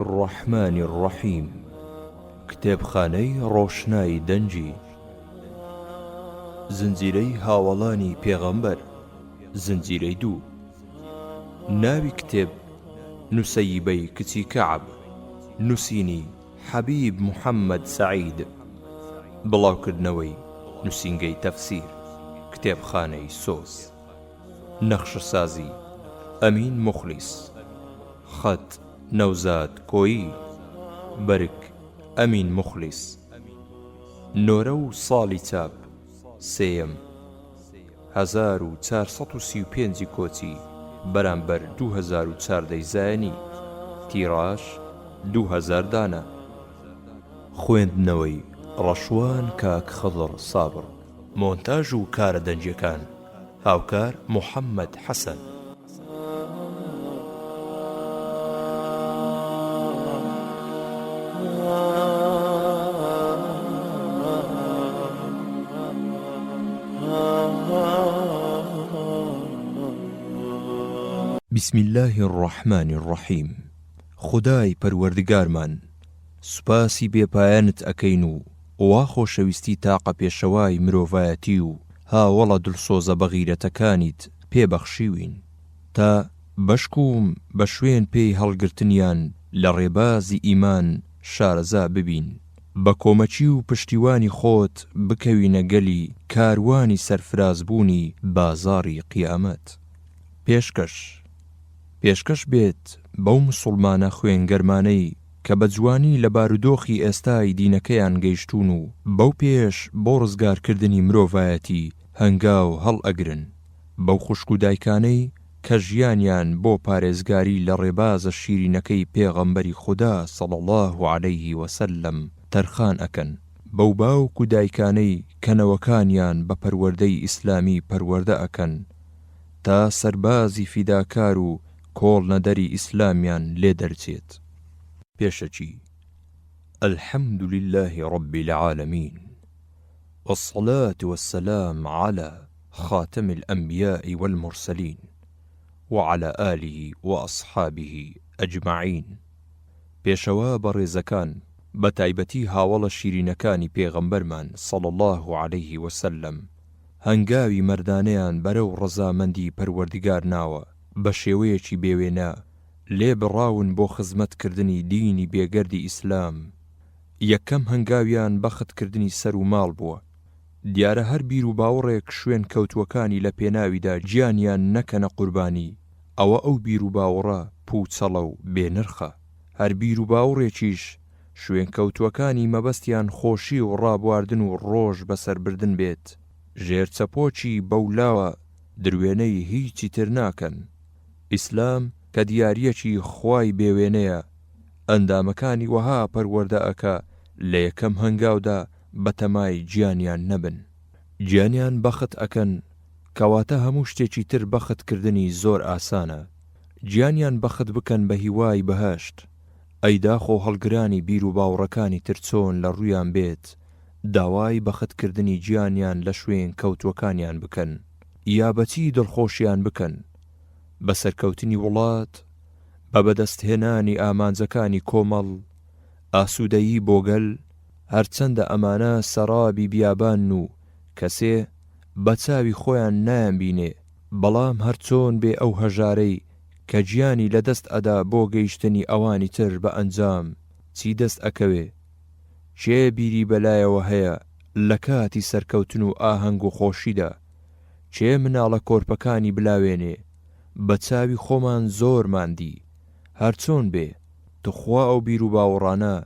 الرحمن الرحیم کتێبخانەی ڕۆشنایی دەنجی زنجیرەی هاوڵانی پێغەمبەر زنجیرەی 2 ناوی کتێب نوسەیبەی کچی کەعب نووسینی حەبیب محەممەد سەعید بڵاوکردنەوەی نووسینگەی تەفسیر کتێبخانەی سۆز نەخشەسازی ئەمین موخلیس خەت نەوزاد کۆیی بەرگ ئەمین موخلیس نۆرە و ساڵی چاپ سێیەم 1435 کۆچی بەرامبەر 2014 زایانی تیڕاژ 2000 دانە خوێندنەوەی ڕەشوان کاک خەضر سابر مۆنتاژ و کارە دەنجەکان هاوکار محەممەد حەسەن بسم الله الرحمن الرحیم خدای پەروەردگارمان سوپاسی بێپایانت ئەکەین و وا خۆشەویستی تاقە پێشەوای مرۆڤایەتی و هاوڵە دڵسۆزە بەغیرەتەکانیت پێبەخشیوین تا بەشکوم بە شوێن پێی هەڵگرتنیان لە ڕێبازی ئیمان شارەزا ببین بە کۆمەچی و پشتیوانی خۆت بکەوینە گەلی کاروانی سەرفرازبوونی بازاڕی قیامەت پێشکەش بێت بەو مسڵمانە خوێنگەرمانەی کە بە جوانی لە بارودۆخی ئێستای دینەکەیان گەیشتون و بەو پێش بۆ ڕزگارکردنی مرۆڤایەتی هەنگاو هەڵ ئەگرن بەو خوشک و دایکانەی کە ژیانیان بۆ پارێزگاری لە ڕێبازە شیرینەکەی پێغەمبەری خودا صلی الله عەلەیه وسەلەم تەرخان ئەکەن بەو باوک و دایکانەی کەنەوەکانیان بە پەروەردەی ئیسلامی پەروەردە ئەکەن تا سەربازی فیداکار و کۆڵنەدەری ئیسلامیان لێ دەرچێت پێشەچی الحمد لله رب العالمين والصلاة والسلام على خاتم الأنبياء والمرسلين وعلى آله وأصحابه أجمعين پێشەوە بەڕێزەکان بە تایبەتی هاوڵە شیرینەکانی پێغەمبەرمان صلی الله عليه وسلم هەنگاوی مەردانەیان بەرەو ڕەزامەندی پەروەردگار ناوە بە شێوەیەکی بێوێنە لێ بڕاون بۆ خزمەتکردنی دینی بێگەردی ئیسلام یەکەم هەنگاویان بەختکردنی سەر و ماڵ بووە دیارە هەر بیر و باوەڕێک شوێن کەوتوەکانی لە پێناویدا گیانیان نەکەنە قوربانی ئەوە ئەو بیر و باوەڕە پوچەڵە و بێنرخە هەر بیر و باوەڕێکیش شوێن کەوتوەکانی مەبەستیان خۆشی و ڕابواردن و ڕۆژ بەسەربردن بێت ژێرچەپۆچی بەولاوە دروێنەی هیچی تر ناکەن ئیسلام کە دیاریەکی خوای بێوێنەیە ئەندامەکانی وەها پەروەردە ئەکا لە یەکەم هەنگاودا بەتەمای گیانیان نەبن گیانیان بەخت ئەکەن کەواتە هەموو شتێکی تر بەختکردنی زۆر ئاسانە گیانیان بەخت بکەن بە هیوای بەهەشت ئەیدا خۆ هەڵگرانی بیر و باوڕەکانی تر چۆن لە ڕوویان بێت داوای بەختکردنی گیانیان لە شوێن کەوتوەکانیان بکەن یا بەچی دڵخۆشیان بکەن بە سەرکەوتنی وڵات بە بەدەستهێنانی ئامانجەکانی کۆمەڵ ئاسوودەیی بۆگەل هەرچەندە ئەمانە سەرابی بیابان و کەسێ بە چاوی خۆیان نایانبینێ بەڵام هەرچۆن بێ ئەو هەژارەی کە گیانی لە دەست ئەدا بۆ گەیشتنی ئەوانی تر بە ئەنجام چی دەست ئەکەوێ چێ بیری بەلایەوە هەیە لە کاتی سەرکەوتن و ئاهەنگ و خۆشیدا چێ مناڵە کۆرپەکانی بلاوێنێ بە چاوی خۆمان زۆر ماندی هەرچۆن بێ تخوا ئەو بیر و باوەڕانە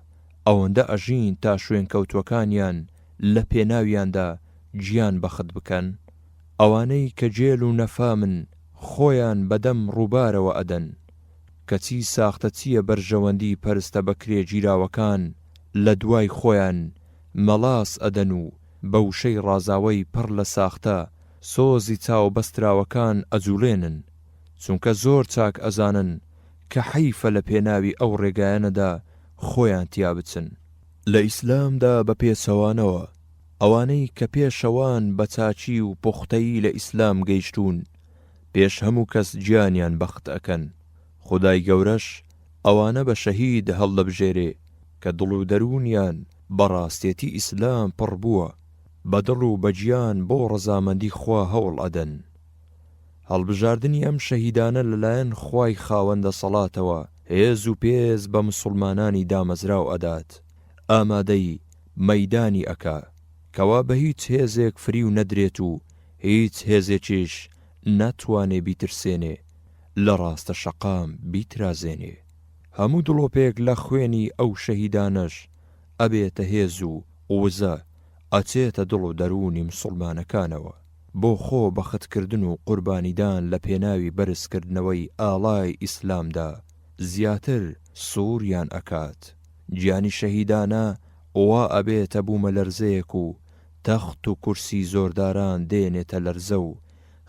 ئەوەندە ئەژین تا شوێن کەوتوەکانیان لە پێناویاندا گیان بەخت بکەن ئەوانەی کە جێل و نەفامن خۆیان بەدەم ڕووبارەوە ئەدەن کەچی ساختە چییە بەرژەوەندی پەرستە بەکرێ گیراوەکان لە دوای خۆیان مەڵاس ئەدەن و بەوشەی ڕازاوەی پڕ لە ساختە سۆزی چاو بەستراوەکان ئەجوڵێنن چونکە زۆر چاک ئەزانن کە حەیفە لە پێناوی ئەو ڕێگایەنەدا خۆیان تیا بچن لە ئیسلامدا بە پێچەوانەوە ئەوانەی کە پێشەوان بە چاچی و پوختەیی لە ئیسلام گەیشتون پێش هەموو کەس گیانیان بەخت ئەکەن خودای گەورەش ئەوانە بە شەهید هەڵدەبژێرێ کە دڵ و دەرونیان بەڕاستێتی ئیسلام پڕ بووە، بە دڵ و بەجیان بۆ ڕەزامەندی خوا هەوڵ ئەدەن. هەڵبژاردننی ئەم شەهیدانە لەلایەن خوای خاوەندە سەڵاتەوە هێز و پێز بە مسلمانانی دامەزراو ئەدات، ئامادەی مەیدانی ئەکا کەوا بە هیچ هێزێک فری و نەدرێت و هیچ هێزێکیش ناتوانێ بیترسێنێ لە ڕاستە شەقام بیترازێنێ. هەموو دڵۆپێک لە خوێنی ئەو شەهیدانەش ئەبێتە هێز و وزە، ئەچێتە دڵ و دەرونی مسلمانەکانەوە بۆ خۆ بەختکردن و قوربانیدان لە پێناوی بەرزکردنەوەی ئاڵای ئیسلامدا زیاتر سووریان ئەکات. گیانی شەهیدانە وا ئەبێتە بوومە لەرزەیەک و تەخت و کورسی زۆرداران دێنێتە لەرزە و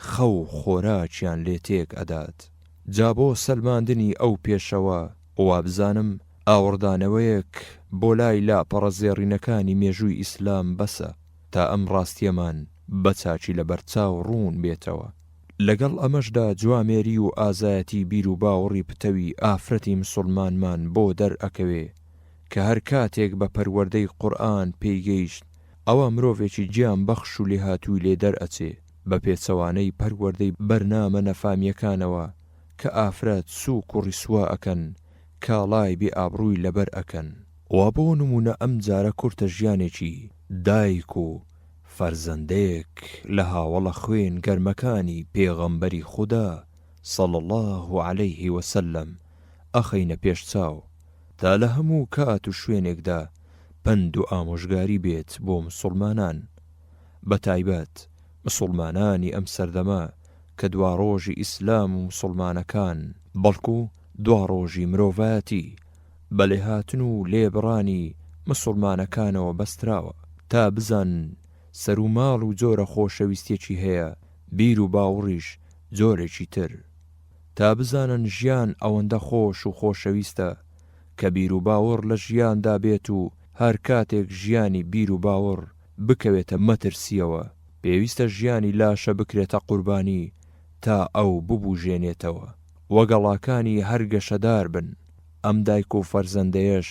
خەو خۆراکیان لێ تێک ئەدات. جا بۆ سەلماندنی ئەو پێشەوە وابزانم ئاوردانەوەیەک بۆ لای لاپەڕەزێڕینەکانی مێژووی ئیسلام بەسە تا ئەم ڕاستیەمان بە چاچی لە بەرچاو ڕوون بێتەوە. لەگەڵ ئەمەشدا جوامێری و ئازایەتی بیر و باوەڕی پتەوی ئافرەتی مسلمانمان بۆ دەرئەکەوێ کە هەر کاتێک بە پەروەردەی قورئان پێیگەیشت ئەوە مرۆڤێکی گیان بەخش و لێهاتووی لێ دەرئەچێ بە پێچەوانەی پەروەردەی بەرنامە نەفامیەکانەوە کە ئافرەت سووک و ڕیسوا ئەکەن، کاڵای بێ ئابڕووی لەبەر ئەکەن. وا بۆ نمونە ئەم جارە کورتە ژیانێکی دایک و فەرزەندەیەک لە هاوڵە خوێن گەرمەکانی پێغەمبەری خودا صلی الله عليه وسلم ئەخەینە پێش چاو تا لە هەموو کات و شوێنێکدا پند و ئامۆژگاری بێت بۆ مسلمانان، بە تایبەت مسلمانانی ئەم سەردەما کە دوا ڕۆژی ئیسلام و مسلمانەکان بەڵکو دوا ڕۆژی مرۆڤایەتی بە لێهاتن و لێبڕانی مسلمانەکانەوە بەستراوە تا بزان سەر و ماڵ و جۆرە خۆشەویستێکی هەیە، بیر و باوڕیش جۆرێکی تر، تا بزانن ژیان ئەوەندە خۆش و خۆشەویستە کە بیر و باوەڕ لە ژیاندا بێت و هەر کاتێک ژیانی بیر و باوەڕ بکەوێتە مەترسیەوە پێویستە ژیانی لاشە بکرێتە قوربانی تا ئەو ببوژێنێتەوە وەگەڵاکانی هەر گەشەدار بن. ئەم دایک و فەرزەندەیەش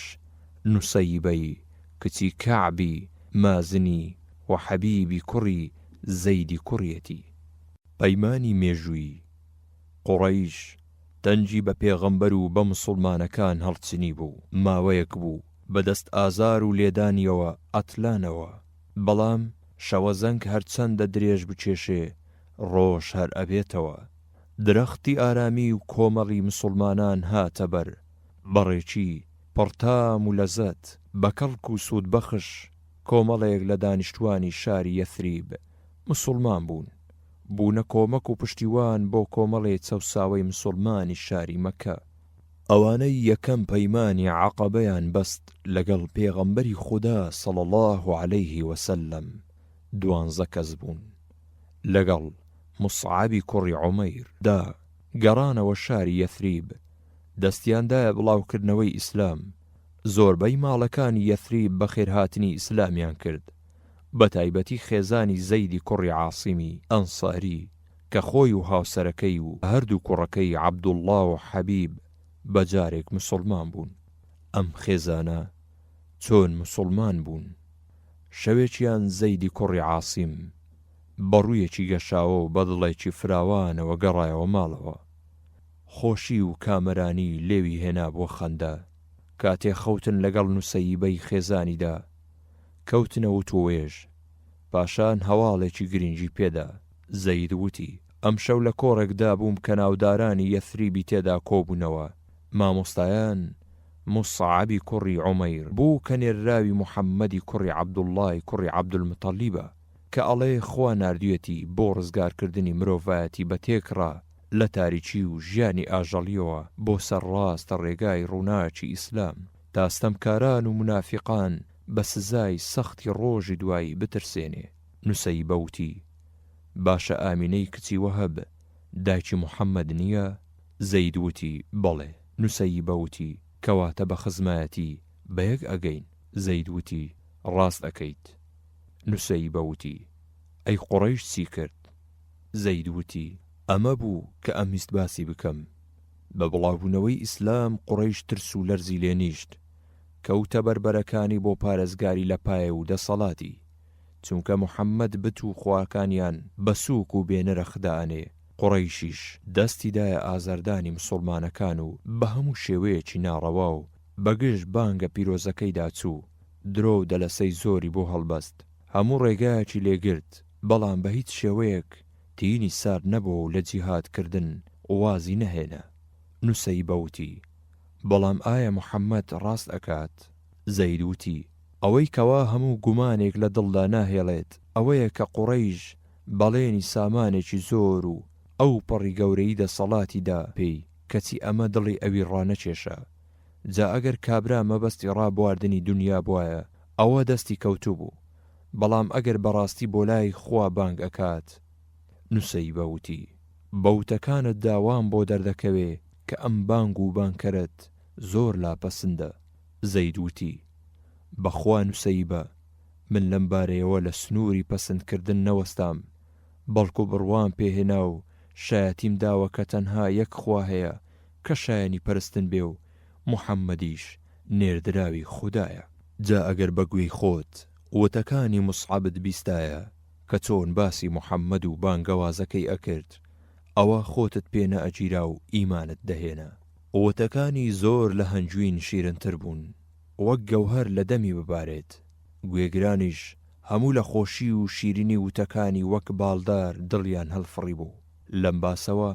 نوسەیبەی کچی کەعبی مازنی و حەبیبی کوڕی زەیدی کوڕیەتی. پەیمانی مێژووی قوڕەیش دەنجی بە پێغەمبەر و بە مسلمانەکان هەڵچنی بوو، ماوەیەک بوو بەدەست ئازار و لێدانیەوە ئەتلانەوە، بەڵام شەوە زەنگ هەرچەندە درێژ بچێشێ ڕۆژ هەر ئەبێتەوە. درەختی ئارامی و کۆمەڵی مسلمانان هاتە بەر، بەڕێکی پڕتام و لەزەت بە کەڵک و سوود بەخش کۆمەڵێک لە دانیشتوانی شاری یەثریب مسلمان بوون، بوونە کۆمەک و پشتیوان بۆ کۆمەڵێ چەوساوەی مسلمانی شاری مەکە. ئەوانەی یەکەم پەیمانی عەقەبەیان بەست لەگەڵ پێغەمبەری خودا صلی الله عليه وسلم 12 کەس بوون. لەگەڵ مصعبی کوڕی عومەیر دا گەڕانەوە شاری یەثریب، دەستیاندایە بڵاوکردنەوەی ئیسلام. زۆربەی ماڵەکانی یەثریب بە خێرهاتنی ئیسلامیان کرد، بە تایبەتی خێزانی زەیدی کوڕی عاسیمی ئەنساری کە خۆی و هاوسەرەکەی و هەردوو کوڕەکەی عەبدوڵڵا و حەبیب بەجارێک مسلمان بوون. ئەم خێزانە چۆن مسلمان بوون؟ شەوێکیان زەیدی کوڕی عاسیم بەڕوویەکی گەشاوە و بەدڵێکی فراوانەوە گەڕایەوە ماڵەوە. خۆشی و کامەرانی لێوی هێنا بۆ خەندە. کاتێ خەوتن لەگەڵ نوسەیبەی خێزانیدا کەوتنەوە تۆوێژ، پاشان هەواڵێکی گرنگی پێدا. زەید وتی ئەم شەو لە کۆڕێکدا بووم کە ناودارانی یەثریبی تێدا کۆبوونەوە. مامۆستایان مصعبی کوڕی عومەیر بوو کە نێرراوی محەممەدی کوڕی عەبدوڵڵای کوڕی عەبدولمتەلیبە کە ئەڵێ خوا ناردوێتی بۆ ڕزگارکردنی مرۆڤایەتی بە تێکڕا لە تاریکی و ژیانی ئاژەڵیەوە بۆ سەرڕاستە ڕێگای ڕووناکی ئیسلام تا ستەمکاران و منافقان بە سزای سەختی ڕۆژی دوایی بترسێنێ. نوسەیبە وتی باشە ئامینەی کچی وەهەب دایکی محەممەد نییە؟ زەید وتی بەڵێ. نوسەیبە وتی کەواتە بە خزمایەتی بەیەک ئەگەین؟ زەید وتی ڕاست ئەکەیت. نوسەیبە وتی ئەی قوڕەیش چی کرد؟ زەید وتی ئەمە بوو کە ئەم هیست باسی بکەم بە بڵاوبوونەوەی ئیسلام قوڕەیش ترس و لەرزی لێنیشت کەوتە بەربەرەکانی بۆ پارێزگاری لە پایە و دەسەڵاتی چونکە موحەممەد بت و خواکانیان بە سووک و بێنەرە خدانێ قوڕەیشیش دەستیدایە ئازاردانی مسڵمانەکان و بە هەموو شێوەیەکی ناڕەوا و بەگشت بانگە پیرۆزەکەیدا چوو درۆ و دەلەسەی زۆری بۆ هەڵبەست هەموو ڕێگایەکی لێگرت بەڵام بە هیچ شێوەیەک تینی سار نەبوو و لە جیهادکردن وازی نەهێنا نوسەی بەوتی بەڵام ئایا موحەممەد ڕاست ئەکات زەید وتی ئەوەی کەوا هەموو گومانێک لە دڵدا ناهێڵێت ئەوەیە کە قوڕەیش بەڵێنی سامانێکی زۆر و ئەو پەڕی گەورەی دەسەڵاتیدا پێی کەچی ئەمە دڵی ئەوی ڕانەکێشە جا ئەگەر کابرا مەبەستی ڕابواردنی دنیا بوایە ئەوە دەستی کەوتوو بوو بەڵام ئەگەر بەڕاستی بۆ لای خوا بانگ ئەکات نوسەی بەوتی بەوتەکانت داوام بۆ دەردەکەوێ کە ئەم بانگ و بانکەرت زۆر لاپەسندە زەید وتی بەخوا نوسەیبە من لەم بارەیەوە لە سنووری پەسەندکردن نەوەستام بەڵکو بڕوام پێهێنا و شایەتیم داوە کە تەنها یەک خوا هەیە کە شایەنی پەرستن بێ و موحەممەدیش نێردراوی خودایە جا ئەگەر بەگوێی خۆت وتەکانی موسعەبت بیستایە کە چۆن باسی موحەممەد و بانگەوازەکەی ئەکرد ئەوە خۆتت پێ نەئەگیرا و ئیمانت دەهێنا وتەکانی زۆر لە هەنجوین شیرنتر بوون وەک گەوهەر لە دەمی ببارێت گوێگرانیش هەموو لە خۆشی و شیرینی وتەکانی وەک باڵدار دڵیان هەڵفڕی بوو لەم باسەوە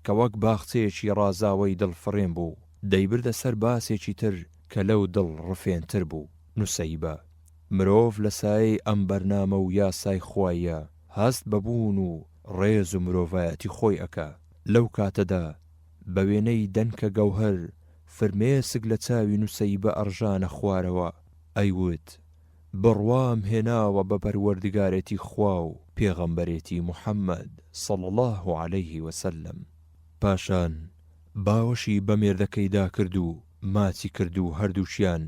کە وەک باخچەیەکی ڕازاوەی دڵفڕێن بوو دەیبردە سەر باسێکی تر کە لەو دڵ ڕفێنتر بوو نوسەیبە مرۆڤ لە سایەی ئەم بەرنامە و یاسای خوایە هەست بەبوون و ڕێز و مرۆڤایەتی خۆی ئەکا لەو کاتەدا بە وێنەی دەنکە گەوهەر فرمێسک لە چاوی نوسەیبە ئەڕژانە خوارەوە ئەیوت بڕوام هێناوە بە پەروەردگارێتی خوا و پێغەمبەرێتی موحەممەد صلی الله عليه وسلم پاشان باوەشی بە مێردەکەیدا کرد و ماچی کرد و هەردووشیان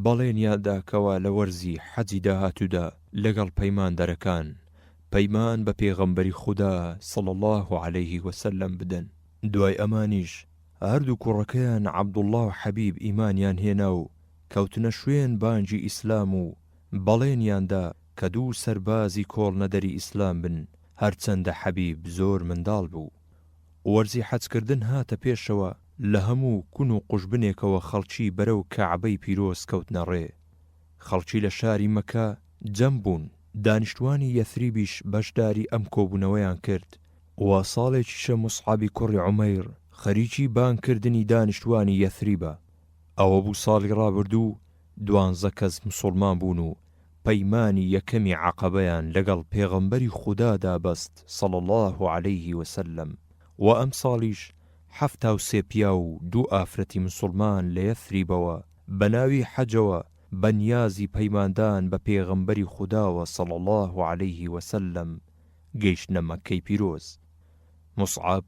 بەڵێنیاندا کەوا لە وەرزی حەجی داهاتوودا لەگەڵ پەیماندەرەکان پەیمان بە پێغەمبەری خودا صلی الله عليه وسلم بدەن دوای ئەمانیش هەردوو کوڕەکەیان عەبدوڵڵا و حەبیب ئیمانیان هێنا و کەوتنە شوێن بانگی ئیسلام و بەڵێنیاندا کە دوو سەربازی کۆڵنەدەری ئیسلام بن هەرچەندە حەبیب زۆر منداڵ بوو وەرزی حەجکردن هاتە پێشەوە لە هەموو کون و قوشبنێکەوە خەڵکی بەرەو کەعبەی پیرۆز کەوتنە ڕێ خەڵکی لە شاری مەکە جەم بوون دانیشتوانی یەثریبیش بەشداری ئەم کۆبوونەوەیان کرد وا ساڵێکیشە موسعەبی کوڕی عومەیر خەریکی بانگکردنی دانیشتوانی یەثریبە ئەوە بوو ساڵی ڕابردوو 12 کەس موسڵمان بوون و پەیمانی یەکەمی عەقەبەیان لەگەڵ پێغەمبەری خودادا بەست صلی الله عليه وسلم و ئەم ساڵیش 73 پیا و 2 ئافرەتی موسڵمان لە یەثریبەوە بە ناوی حەجەوە بەنیازی پەیماندان بە پێغەمبەری خوداوە صلی الله عليه وسلم گەیشتنە مەکەی پیرۆز موسعەب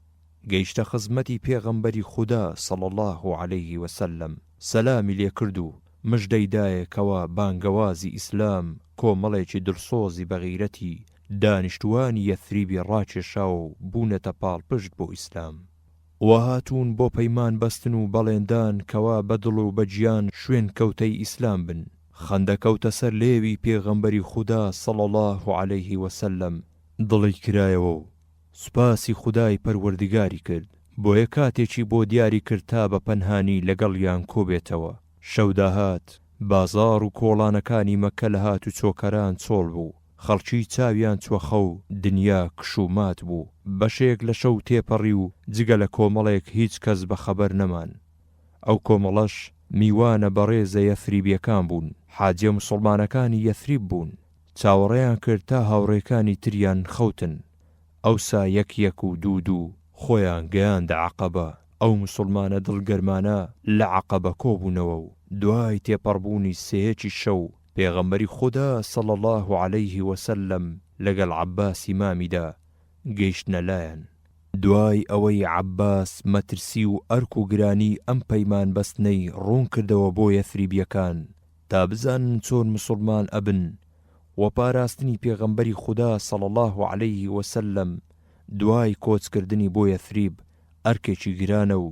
گەیشتە خزمەتی پێغەمبەری خودا صلی الله عليه وسلم سەلامی لێ کرد و مژدەی دایەکەوە بانگەوازی ئیسلام کۆمەڵێکی دڵسۆزی بەغیرەتی دانیشتوانی یەثریبی ڕاکێشا و بوونەتە پاڵپشت بۆ ئیسلام وهاتوون بۆ پەیمان بەستن و بەڵێندان کەوا بەدڵ و بەجیان شوێن کەوتەی ئیسلام بن خەندەکەوتە سەر لێوی پێغەمبەری خودا صلی الله عليه وسلم دڵی کرایەوە و سوپاسی خودای پەروەردگاری کرد بۆیە کاتێکی بۆ دیاری کرد تا بە پەنهانی لەگەڵیان کۆبێتەوە شەو داهات بازاڕ و کۆڵانەکانی مەکە لە هات و چۆکەران چۆڵ بوو خەڵکی چاویان چوەخە و دنیا کشومات بوو بەشێک لە شەو تێپەڕی و جگە لە کۆمەڵێک هیچ کەس بە خەبەر نەمان ئەو کۆمەڵەش میوانە بەڕێزە یەثریبیەکان بوون حاجیە موسڵمانەکانی یەثریب بوون چاوەڕێیان کرد تا هاوڕێکانی تریان خەوتن ئەوسا یەک و دوو خۆیان گەیاندە عەقەبە ئەو موسڵمانە دڵگەرمانە لە عەقەبە کۆبوونەوە و دوای تێپەڕبوونی سێیەکی شەو پێغەمبەری خودا صلی الله عليه وسلم لەگەڵ عەباسی مامیدا گەیشتنە لایەن دوای ئەوەی عەباس مەترسی و ئەرک و گرانی ئەم پەیمان بەستنەی ڕوون کردەوە بۆ یەثریبیەکان تا بزانن چۆن موسڵمان ئەبن و پاراستنی پێغەمبەری خودا صلی الله عليه وسلم دوای کۆچکردنی بۆ یەثریب ئەرکێکی گرانە و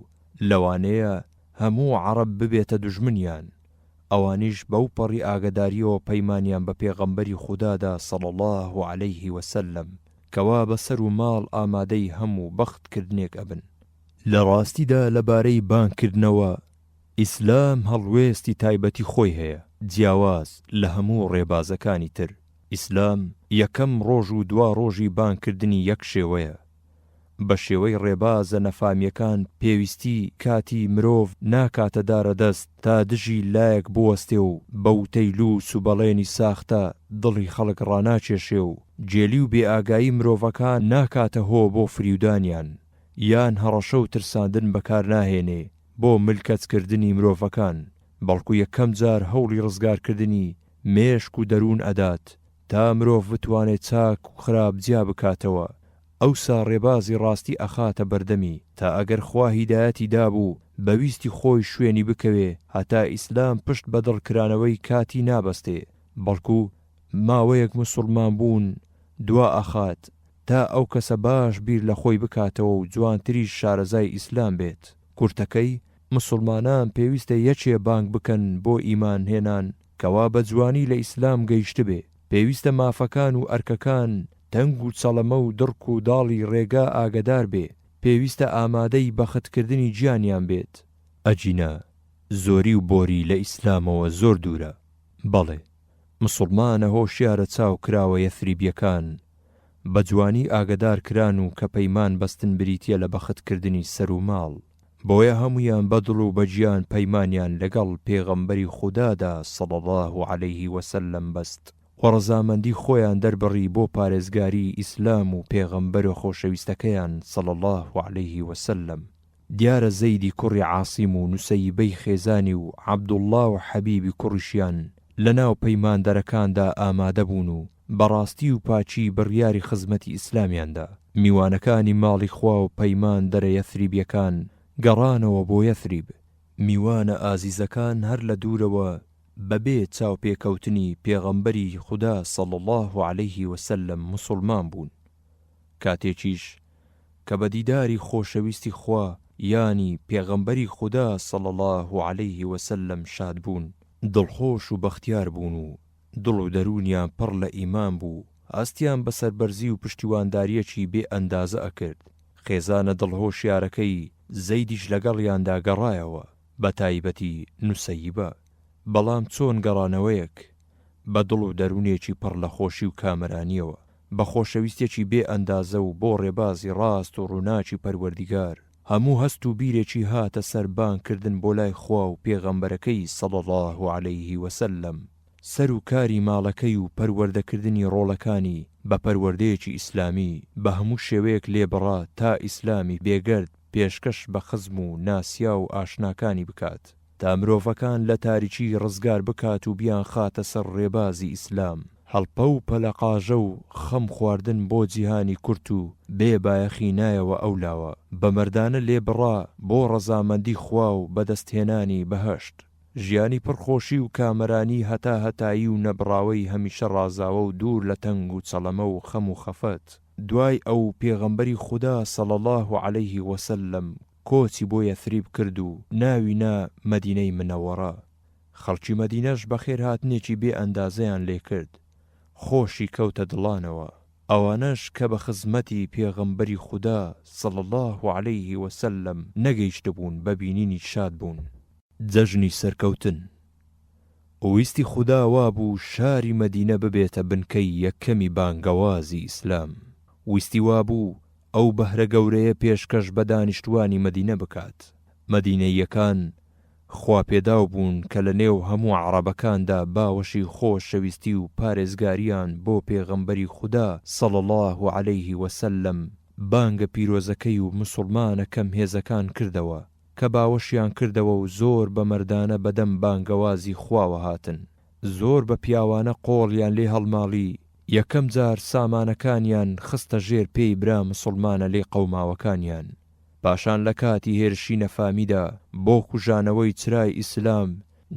لەوانەیە هەموو عەرەب ببێتە دوژمنیان، ئەوانیش بەو پەڕی ئاگداریەوە پەیمانیان بە پێغەمبەری خودادا صلی الله عليه وسلم کەوا بەسەر و ماڵ ئامادەی هەموو بەختکردنێک ئەبن. لە ڕاستیدا لەبارەی بانگکردنەوە ئیسلام هەڵوێستی تایبەتی خۆی هەیە جیاواز لە هەموو ڕێبازەکانی تر. ئیسلام یەکەم ڕۆژ و دوا ڕۆژی بانگکردنی یەک شێوەیە. بە شێوەی ڕێبازە نەفامیەکان پێویستی کاتی مرۆڤ ناکاتە دارە دەست تا دژی لایەک بوەستێ و بەوتەی لووس و بەڵێنی ساختە دڵی خەڵک ڕاناکێشێ و جێلی و بێئاگایی مرۆڤەکان ناکاتە هۆ بۆ فریودانیان یان هەڕەشە و ترساندن بەکار ناهێنێ بۆ ملکەتکردنی مرۆڤەکان، بەڵکو یەکەم جار هەوڵی ڕزگارکردنی مێشک و دەروون ئەدات تا مرۆڤ بتوانێت چاک و خراپ جیا بکاتەوە. ئەوسا ڕێبازی ڕاستی ئەخاتە بەردەمی تا ئەگەر خوا هیدایەتی دابوو بەویستی خۆی شوێنی بکەوێ هەتا ئیسلام پشت بە دڵکرانەوەی کاتی نابەستێ، بەڵکو ماوەیەک موسڵمان بوون دوا ئەخات تا ئەو کەسە باش بیر لە خۆی بکاتەوە و جوانتریش شارەزای ئیسلام بێت. کورتەکەی مسڵمانان پێویستە یەکێ بانگ بکەن بۆ ئیمان هێنان کەوا بە جوانی لە ئیسلام گەیشت بێ. پێویستە مافەکان و ئەرکەکان تەنگ و چەڵەمە و دڕک و داڵی ڕێگا ئاگدار بێ، پێویستە ئامادەی بەختکردنی گیانیان بێت. ئەجینە زۆری و بۆری لە ئیسلامەوە زۆر دوورە. بەڵێ مسڵمانە هۆشیارە چاو کراوە یەثریبیەکان بە جوانی ئاگدار کران و کە پەیمان بەستن بریتیە لە بەختکردنی سەر و ماڵ، بۆیە هەمویان بەدڵ و بەجیان پەیمانیان لەگەڵ پێغەمبەری خودادا صلی الله عليه وسلم بەست و ڕەزامەندی خۆیان دەربڕی بۆ پارێزگاری ئیسلام و پێغەمبەر و خۆشەویستەکەیان صلی الله عليه وسلم. دیارە زەیدی کوڕی عاسیم و نوسەیبەی خێزانی و عەبدوڵڵا و حەبیبی کوڕیشیان لەناو پەیماندەرەکاندا ئامادە بوون و بەڕاستی و پاچی بڕیاری خزمەتی ئیسلامیاندا. میوانەکانی ماڵی خوا و پەیماندەرە یەثریبیەکان گەڕانەوە بۆ یەثریب. میوانە ئازیزەکان هەر لە دوورەوە بەبێ چاوپێکەوتنی پێغەمبەری خوددا صلی الله عليه وسلم مسڵمان بوون. کاتێکیش کە بە دیداری خۆشەویستی خوا یانی پێغەمبەری خوددا صلی الله عليه وسلم شاد بوون، دڵخۆش و بەختیار بوون و دڵ و دەرونیان پڕ لە ئیمان بوو، هەستیان بە سەربەرزی و پشتیوانداریەکی بێ ئەندازە ئەکرد. خێزانە دڵهۆشیارەکەی زەیدیش لەگەڵیاندا گەڕایەوە، بە تایبەتی نوسەیبە. بەڵام چۆن گەڕانەوەیەک بە دڵ و دەرونێکی پڕ لە خۆشی و کامەرانیەوە، بە خۆشەویستێکی بێ ئەندازە و بۆ ڕێبازی ڕاست و ڕووناکی پەروەردیگار، هەموو هەست و بیرێکی هاتە سەربانکردن بۆ لای خوا و پێغەمبەرەکەی صلی الله عليه وسلم. سەر و کاری ماڵەکەی و پەروەردەکردنی ڕۆڵەکانی بە پەروەردەیەکی ئیسلامی بە هەموو شێوەیەک لێبڕا تا ئیسلامی بێگەرد پێشکەش بە خزم و ناسیا و ئاشناکانی بکات، تا مرۆڤەکان لە تاریکی ڕزگار بکات و بیان خاتە سەر ڕێبازی ئیسلام. هەڵپە و پەلەقاژە و خەم خواردن بۆ جیهانی کورت و بێ بایەخی نایەوە ئەولاوە، بە مەردانە لێبڕا بۆ ڕەزامەندی خوا و بەدەستهێنانی بەهەشت. ژیانی پڕخۆشی و کامەرانی هەتا هەتایی و نەبڕاوەی هەمیشە ڕازاوە و دوور لە تەنگ و چەڵەمە و خەم و خەفەت. دوای ئەو پێغەمبەری خوددا صلی الله عليه وسلم کۆچی بۆ یەثریب کرد و ناوینا مەدینەی منەوەڕە. خەڵکی مەدینەش بەخێر هاتنێکی بێ ئەندازەیان لێ کرد، خۆشی کەوتە دڵانەوە. ئەوانەش کە بە خزمەتی پێغەمبەری خوددا صلی الله عليه وسلم نەگەیشتە بوون بە بینینی شاد بوون. جەژنی سەرکەوتن. ویستی خوددا وابوو شاری مەدینە ببێتە بنکەی یەکەمی بانگەوازی ئیسلام. ویستی وابوو ئەو بەهرە گەورەیە پێشکەش بە دانیشتوانی مەدینە بکات. مەدینەیەکان خوا پێداو بوون کە لە نێو هەموو عەرەبەکاندا باوەشی خۆشەویستی و پارێزگاریان بۆ پێغەمبەری خوددا صلی الله عليه وسلم بانگە پیرۆزەکەی و مسڵمانە کەم هێزەکان کردەوە کە باوەشیان کردەوە و زۆر بە مەردانە بەدەم بانگەوازی خواوە هاتن. زۆر بە پیاوانە قۆڵیان لێ هەڵماڵی، یەکەم جار سامانەکانیان خستە ژێر پێی برا مسڵمانە لێ قەوماوەکانیان. پاشان لە کاتی هێرشی نەفامیدا بۆ کوژانەوەی چرای ئیسلام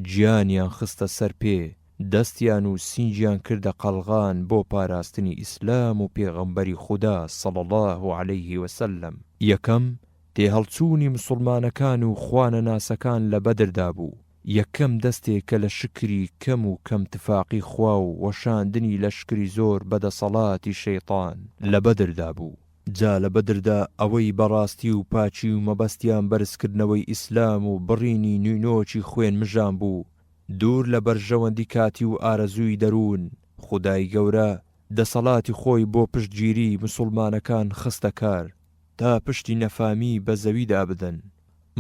گیانیان خستە سەر پێ، دەستیان و سینجیان کردە قەڵغان بۆ پاراستنی ئیسلام و پێغەمبەری خوددا صلی الله عليه وسلم. یەکەم تێهەڵچوونی مسڵمانەکان و خوانە ناسەکان لە بەدردا بوو، یەکەم دەستێک کە لە شکری کەم و کەم تفاقی خوا و وەشاندنی لەشکری زۆر بەدەسەڵاتی شەیطان لە بەدردا بوو. جا لە بەدردا ئەوەی بەڕاستی و پاچی و مەبەستیان بەرزکردنەوەی ئیسلام و بڕینی نوێنۆکی خوێن مژان بوو، دوور لە بەرژەوەندی کاتی و ئارەزووی دەروون. خودای گەورە دەسەڵاتی خۆی بۆ پشتگیری مسڵمانەکان خستە کار تا پشتی نەفامی بە زەویدا بدەن.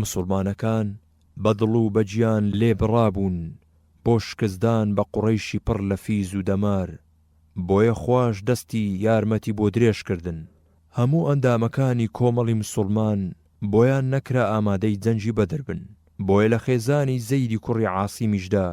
مسڵمانەکان بەدڵ و بەجیان لێبڕابوون بۆ شکستدان بە قوڕەیشی پڕ لە فیز و دەمار، بۆیە خوش دەستی یارمەتی بۆ درێژکردن. هەموو ئەندامەکانی کۆمەڵی مسڵمان بۆیان نەکرا ئامادەی جەنجی بەدر بن، بۆیە لە خێزانی زەیدی کوڕی عاسیمیشدا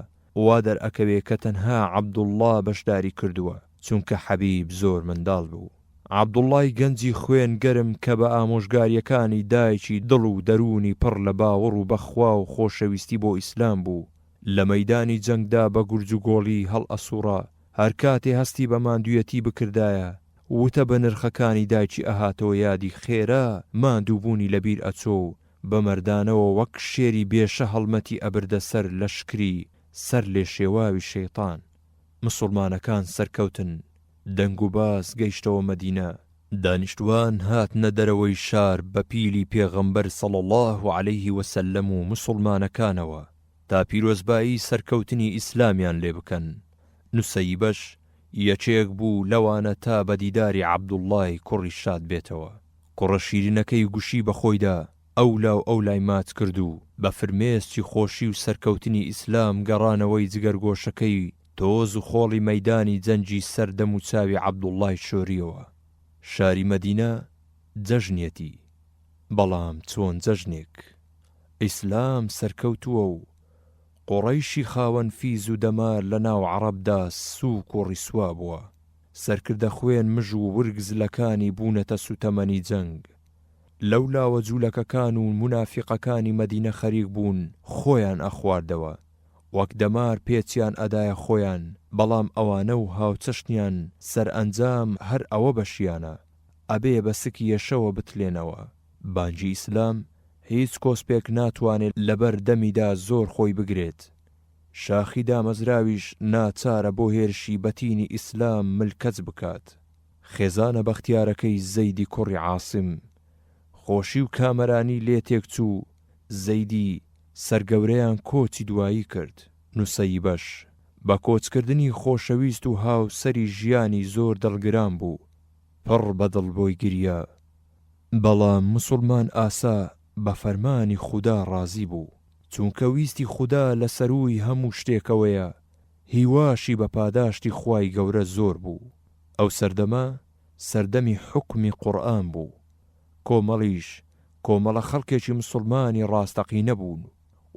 وا دەرئەکەوێ کە تەنها عەبدوڵڵا بەشداری کردووە، چونکە حەبیب زۆر منداڵ بوو. عەبدوڵڵای گەنجی خوێن گەرم کە بە ئامۆژگاریەکانی دایکی دڵ و دەرونی پڕ لە باوەڕ و بەخوا و خۆشەویستی بۆ ئیسلام بوو، لە مەیدانی جەنگدا بە گورج و گۆڵی هەڵ ئەسووڕا. هەر کاتێ هەستی بە ماندوویەتی بکردایە وتە بە نرخەکانی دایکی ئەهاتەوە یادی خێرا ماندووبوونی لەبیر ئەچۆ و بە مەردانەوە وەک شێری بێشە هەڵمەتی ئەبردە سەر لەشکری سەر لێ شێواوی شەیطان. مسڵمانەکان سەرکەوتن، دەنگ و باس گەیشتەوە مەدینە. دانیشتوان هاتنە دەرەوەی شار بە پیلی پێغەمبەر صەڵی الله عەلەیه وسەلەم و مسڵمانەکانەوە تا پیرۆزبایی سەرکەوتنی ئیسلامیان لێ بکەن. نوسەیبەش یەکێک بوو لەوانە تا بە دیداری عەبدوڵڵای کوڕی شاد بێتەوە. کوڕە شیرینەکەی گوشی بەخۆیدا ئەولا و ئەولای مات کرد و بە فرمێسکی خۆشی و سەرکەوتنی ئیسلام گەڕانەوەی جگەرگۆشەکەی تۆز و خۆڵی مەیدانی جەنجی سەردەم و چاوی عەبدوڵڵای شۆریەوە. شاری مەدینە جەژنێتی، بەڵام چۆن جەژنێک ئیسلام سەرکەوتووە و قوڕەیشی خاوەن فیز و دەمار لە ناو عەرەبدا سووک و ڕیسوا بووە. سەرکردە خوێن مژ و ورگزلەکانی بوونەتە سوتەمەنی جەنگ. لەولاوە جوولەکەکان و منافقەکانی مەدینە خەریک بوون خۆیان ئەخواردەوە، وەک دەمار پێچیان ئەدایە خۆیان، بەڵام ئەوانە و هاوچەشتیان سەرئەنجام هەر ئەوە بەشیانە ئەبێ بە سکی یەشەوە بتلێنەوە. بانگی ئیسلام هیچ کۆسپێک ناتوانێت لەبەر دەمیدا زۆر خۆی بگرێت. شاخی دامەزراویش ناچارە بۆ هێرشی بەتینی ئیسلام ملکەت بکات. خێزانە بەختیارەکەی زەیدی کوڕی عاسم خۆشی و کامەرانی لێ تێکچوو. زەیدی سەرگەورەیان کۆچی دوایی کرد. نوسەیبەش بە کۆچکردنی خۆشەویست و هاوسەری ژیانی زۆر دڵگران بوو، پڕ بەدڵ بۆی گریە. بەڵام مسڵمان ئاسا بە فەرمانی خودا ڕازی بوو، چونکە ویستی خودا لە سەرووی هەموو شتێکەوەیە، هیواشی بە پاداشتی خوای گەورە زۆر بوو. ئەو سەردەمە سەردەمی حوکمی قورئان بوو. کۆمەڵیش کۆمەڵە خەڵکێکی مسڵمانی ڕاستەقینە بوون،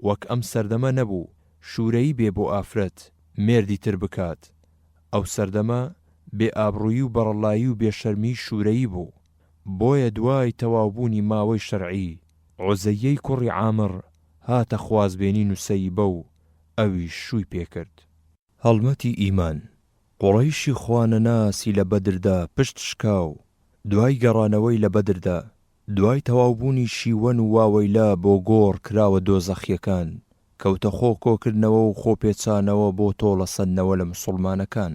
وەک ئەم سەردەمە نەبوو شوورەیی بێ بۆ ئافرەت مێردی تر بکات. ئەو سەردەمە بێ ئابڕوویی و بەڕەڵایی و بێشەرمی شوورەیی بوو. بۆیە دوای تەواوبوونی ماوەی شەرعی عوزەیەی کوڕی عامر هاتە خوازبێنی نوسەیبە و ئەویش شووی پێکرد. هەڵمەتی ئیمان. قوڕەیشی خوانەناسی لە بەدردا پشت شکاو. دوای گەڕانەوەی لە بەدردا، دوای تەواوبوونی شیوەن و واوەیلا بۆ گۆڕ کراوە دۆزەخیەکان، کەوتە خۆ کۆکردنەوە و خۆپێچانەوە بۆ تۆڵە سەدنەوە لە مسڵمانەکان.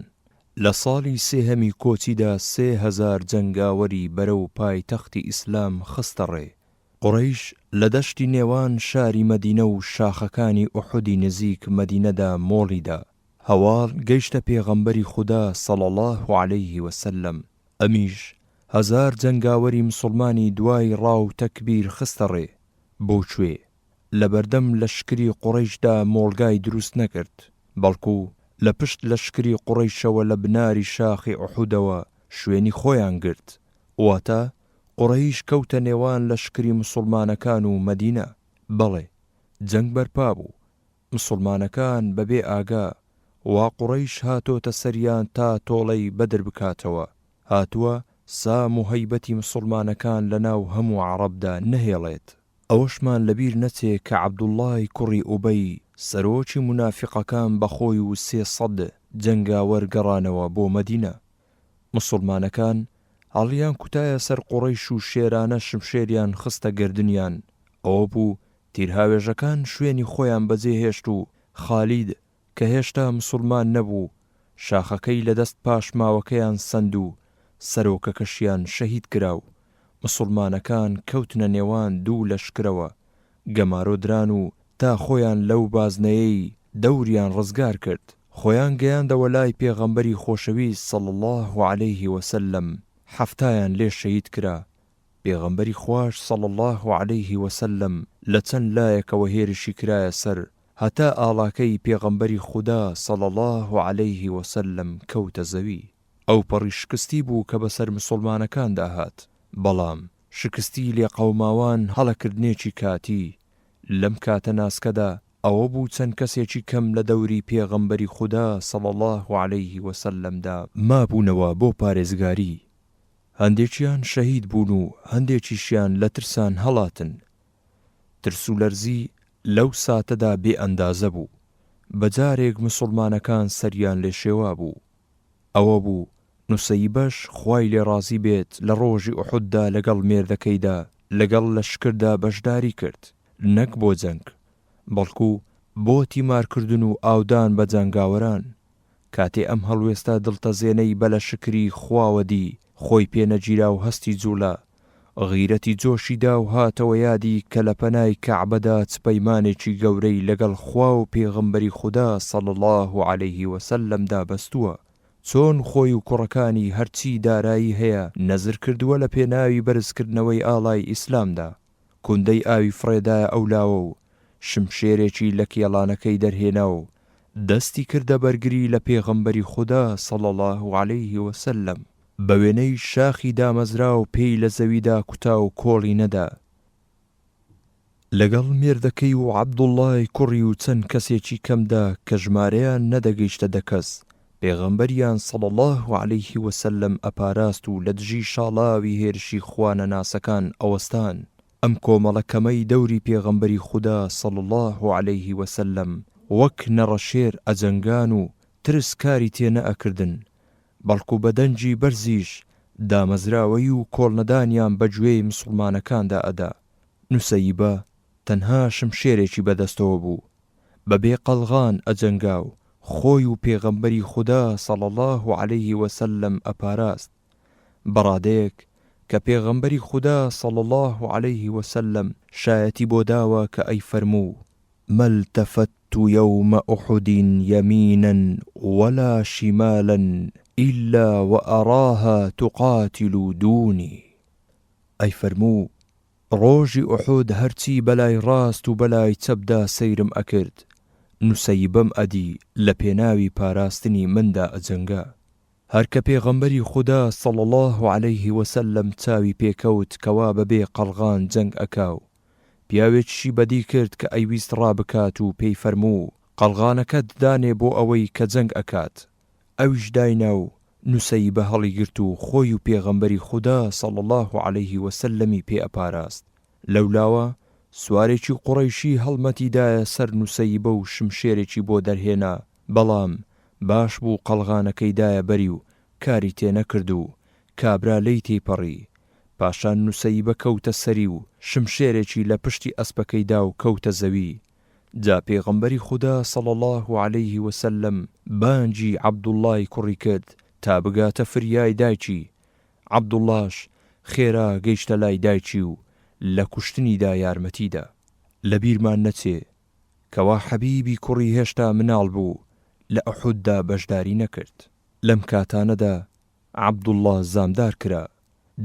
لە ساڵی سێهەمی کۆچیدا 3000 جەنگاوەری بەرەو پای تەختی ئیسلام خستە ڕێ. قوڕەیش لە دەشتی نێوان شاری مەدینە و شاخەکانی ئوحودی نزیک مەدینەدا مۆڵیدا. هەواڵ گەیشتە پێغەمبەری خودا صەڵی الله عەلەیه وسەلەم. ئەمیش 1000 جەنگاوەری مسڵمانی دوای ڕاو تەکبیر خستە ڕێ بۆ کوێ. لە بەردەم لەشکری قوڕەیشدا مۆڵگای دروست نەکرد، بەڵکو لە پشت لەشکری قوڕەیشەوە لە بناری شاخی ئوحودەوە شوێنی خۆیان گرت. واتە قوڕەیش کەوتە نێوان لەشکری مسڵمانەکان و مەدینە. بەڵێ جەنگ بەرپا بوو. مسڵمانەکان بەبێ ئاگا وا قوڕەیش هاتۆتە سەریان تا تۆڵەی بەدر بکاتەوە. هاتووە سام و هەیبەتی مسڵمانەکان لە ناو هەموو عەرەبدا نەهێڵێت. ئەوەشمان لەبیر نەچێ کە عەبدوڵڵای کوڕی ئوبەی سەرۆکی منافقەکان بەخۆی و 300 جەنگاوەر گەڕانەوە بۆ مەدینە. مسڵمانەکان هەڵیان کوتایە سەر قوڕەیش و شێرانە شمشێریان خستە گردنیان. ئەوە بوو تیرهاوێژەکان شوێنی خۆیان بەجێهێشت و خالید کە هێشتا مسلمان نەبوو شاخەکەی لەدەست پاشماوەکەیان سەند و سەرۆکەکەشیان شەهید کراو. مسلمانەکان کەوتنە نێوان دوو لەشکرەوە گەمارۆدران و تا خۆیان لەو بازنەیەی دەوریان ڕزگار کرد. خۆیان گەیاندەوە لای پێغەمبەری خۆشەویست صلی الله عليه وسلم. حەفتایان لێ شەهید کرا. پێغەمبەری خوش صلی الله عليه وسلم لە چەند لایەکەوە هێرشی کرایە سەر هەتا ئاڵاکەی پێغەمبەری خودا صلی الله عليه وسلم کەوتە زەوی. ئەو پەڕی شکستی بوو کە بەسەر مسلمانەکان داهات. بەڵام شکستی لێ قەوماوان هەڵەکردنێکی کاتی. لەم کاتە ناسکەدا ئەوە بوو چەند کەسێکی کەم لە دەوری پێغەمبەری خودا صلی الله عليه وسلمدا مابوونەوە بۆ پارێزگاری. هەندێکیان شەهید بوون و هەندێکیشیان لە ترسان هەڵاتن. ترس و لەرزی لەو ساتەدا بێ ئەندازە بوو. بەجارێک مسلمانەکان سەریان لێ شێوا بوو. ئەوە بوو نوسەیبەش خوای لێ ڕازی بێت لە ڕۆژی ئوحوددا لەگەڵ مێردەکەیدا لەگەڵ لەشکردا بەشداری کرد، نەک بۆ جەنگ بەڵکو بۆ تیمارکردن و ئاودان بە جەنگاوەران. کاتێ ئەم هەڵوێستە دڵتەزێنەی بە لە شکری خواوەدی خۆی پێنەگیرا و هەستی جوڵە غیرەتی جۆشیدا و هاتەوە یادی کە لە پەنای کەعبەدا پەیمانێکی گەورەی لەگەڵ خوا و پێغەمبەری خودا صلی الله عليه وسلمدا بەستووە. چۆن خۆی و کوڕەکانی هەرچی دارایی هەیە نەزر کردووە لە پێناوی بەرزکردنەوەی ئاڵای ئیسلامدا. کوندەی ئاوی فڕێدایە ئەولاوە و شمشێرێکی لە کێڵانەکەی دەرهێنا و دەستی کردە بەرگری لە پێغەمبەری خودا صلی الله عليه وسلم. بە وێنەی شاخی دامەزرا و پێی لە زەویدا کوتا و کۆڵی نەدا. لەگەڵ مێردەکەی و عەبدوڵڵای کوڕی و چەند کەسێکی کەمدا کە ژمارەیان نەدەگەیشتە دەکەس پێغەمبەریان صلی الله عليه وسلم ئەپاراست و لە دژی شاڵاوی هێرشی خوانە ناسەکان ئەوەستان. ئەم کۆمەڵە کەمەی دەوری پێغەمبەری خودا صلی الله عليه وسلم وەک نەڕەشێر ئەجەنگان و ترس کاری تێنە ئەکردن، بەڵکو بەدەنجی بەرزیش دامەزراوەی و کۆڵنەدانیان بەگوێی مسلمانەکاندا ئەدا. نوسەیبە تەنها شمشێرێکی بەدەستەوە بوو، بەبێ قەڵغان ئەجەنگا و خۆی و پێغەمبەری خودا صلی الله عليه وسلم ئەپاراست. بەڕادەیەک کە پێغەمبەری خودا صلی الله عليه وسلم شایەتی بۆ داوە کە ئەی فەرموو: ما التفت يوم أحد يمينا ولا شمالا إلا وأراها تقاتل دوني. أي فرمو ڕۆژی ئوحود هەرچی بەلای ڕاست و بەلای چەپدا سەیرم ئەکرد، نوسەیبەم ئەدی لە پێناوی پاراستنی مندا ئەجەنگا. هەر کە پێغەمبەری خودا صلی الله عليه وسلم چاوی پێکەوت کەوا بەبێ قەڵغان جەنگ ئەکاو، پیاوێکیشی بەدی کرد کە ئەیویست ڕابکات و پێی فەرموو قەڵغانەکەت دانێ بۆ ئەوەی کە جەنگ ئەکات. ئەویش داینا و نوسەیبە هەڵی گرت و خۆی و پێغەمبەری خودا صلی الله عليه وسلمی پێ ئەپاراست. لەولاوە سوارێکی قوڕەیشی هەڵمەتیدایە سەر نوسەیبە و شمشێرێکی بۆ دەرهێنا، بەڵام باش بوو قەڵغانەکەی دایە بەری و کاری تێنەکرد و کابرا لەی تێپەڕی. پاشان نوسەیبە کەوتە سەری و شمشێرێکی لە پشتی ئەسپەکەیدا و کەوتە زەوی. جا پێغەمبەری خودا صلی الله عليه وسلم بانجی عەبدوڵڵای کوڕی کرد تا بگاتە فریای دایکی. عەبدوڵڵاش خێرا گەیشتە لای دایکی و لە کوشتنیدا یارمەتیدا. لە بیرمان نەچێ کەوا حەبیبی کوڕی هێشتا مناڵ بوو لە ئوحوددا بەشداری نەکرد. لەم کاتانەدا عەبدوڵڵا زامدار کرا.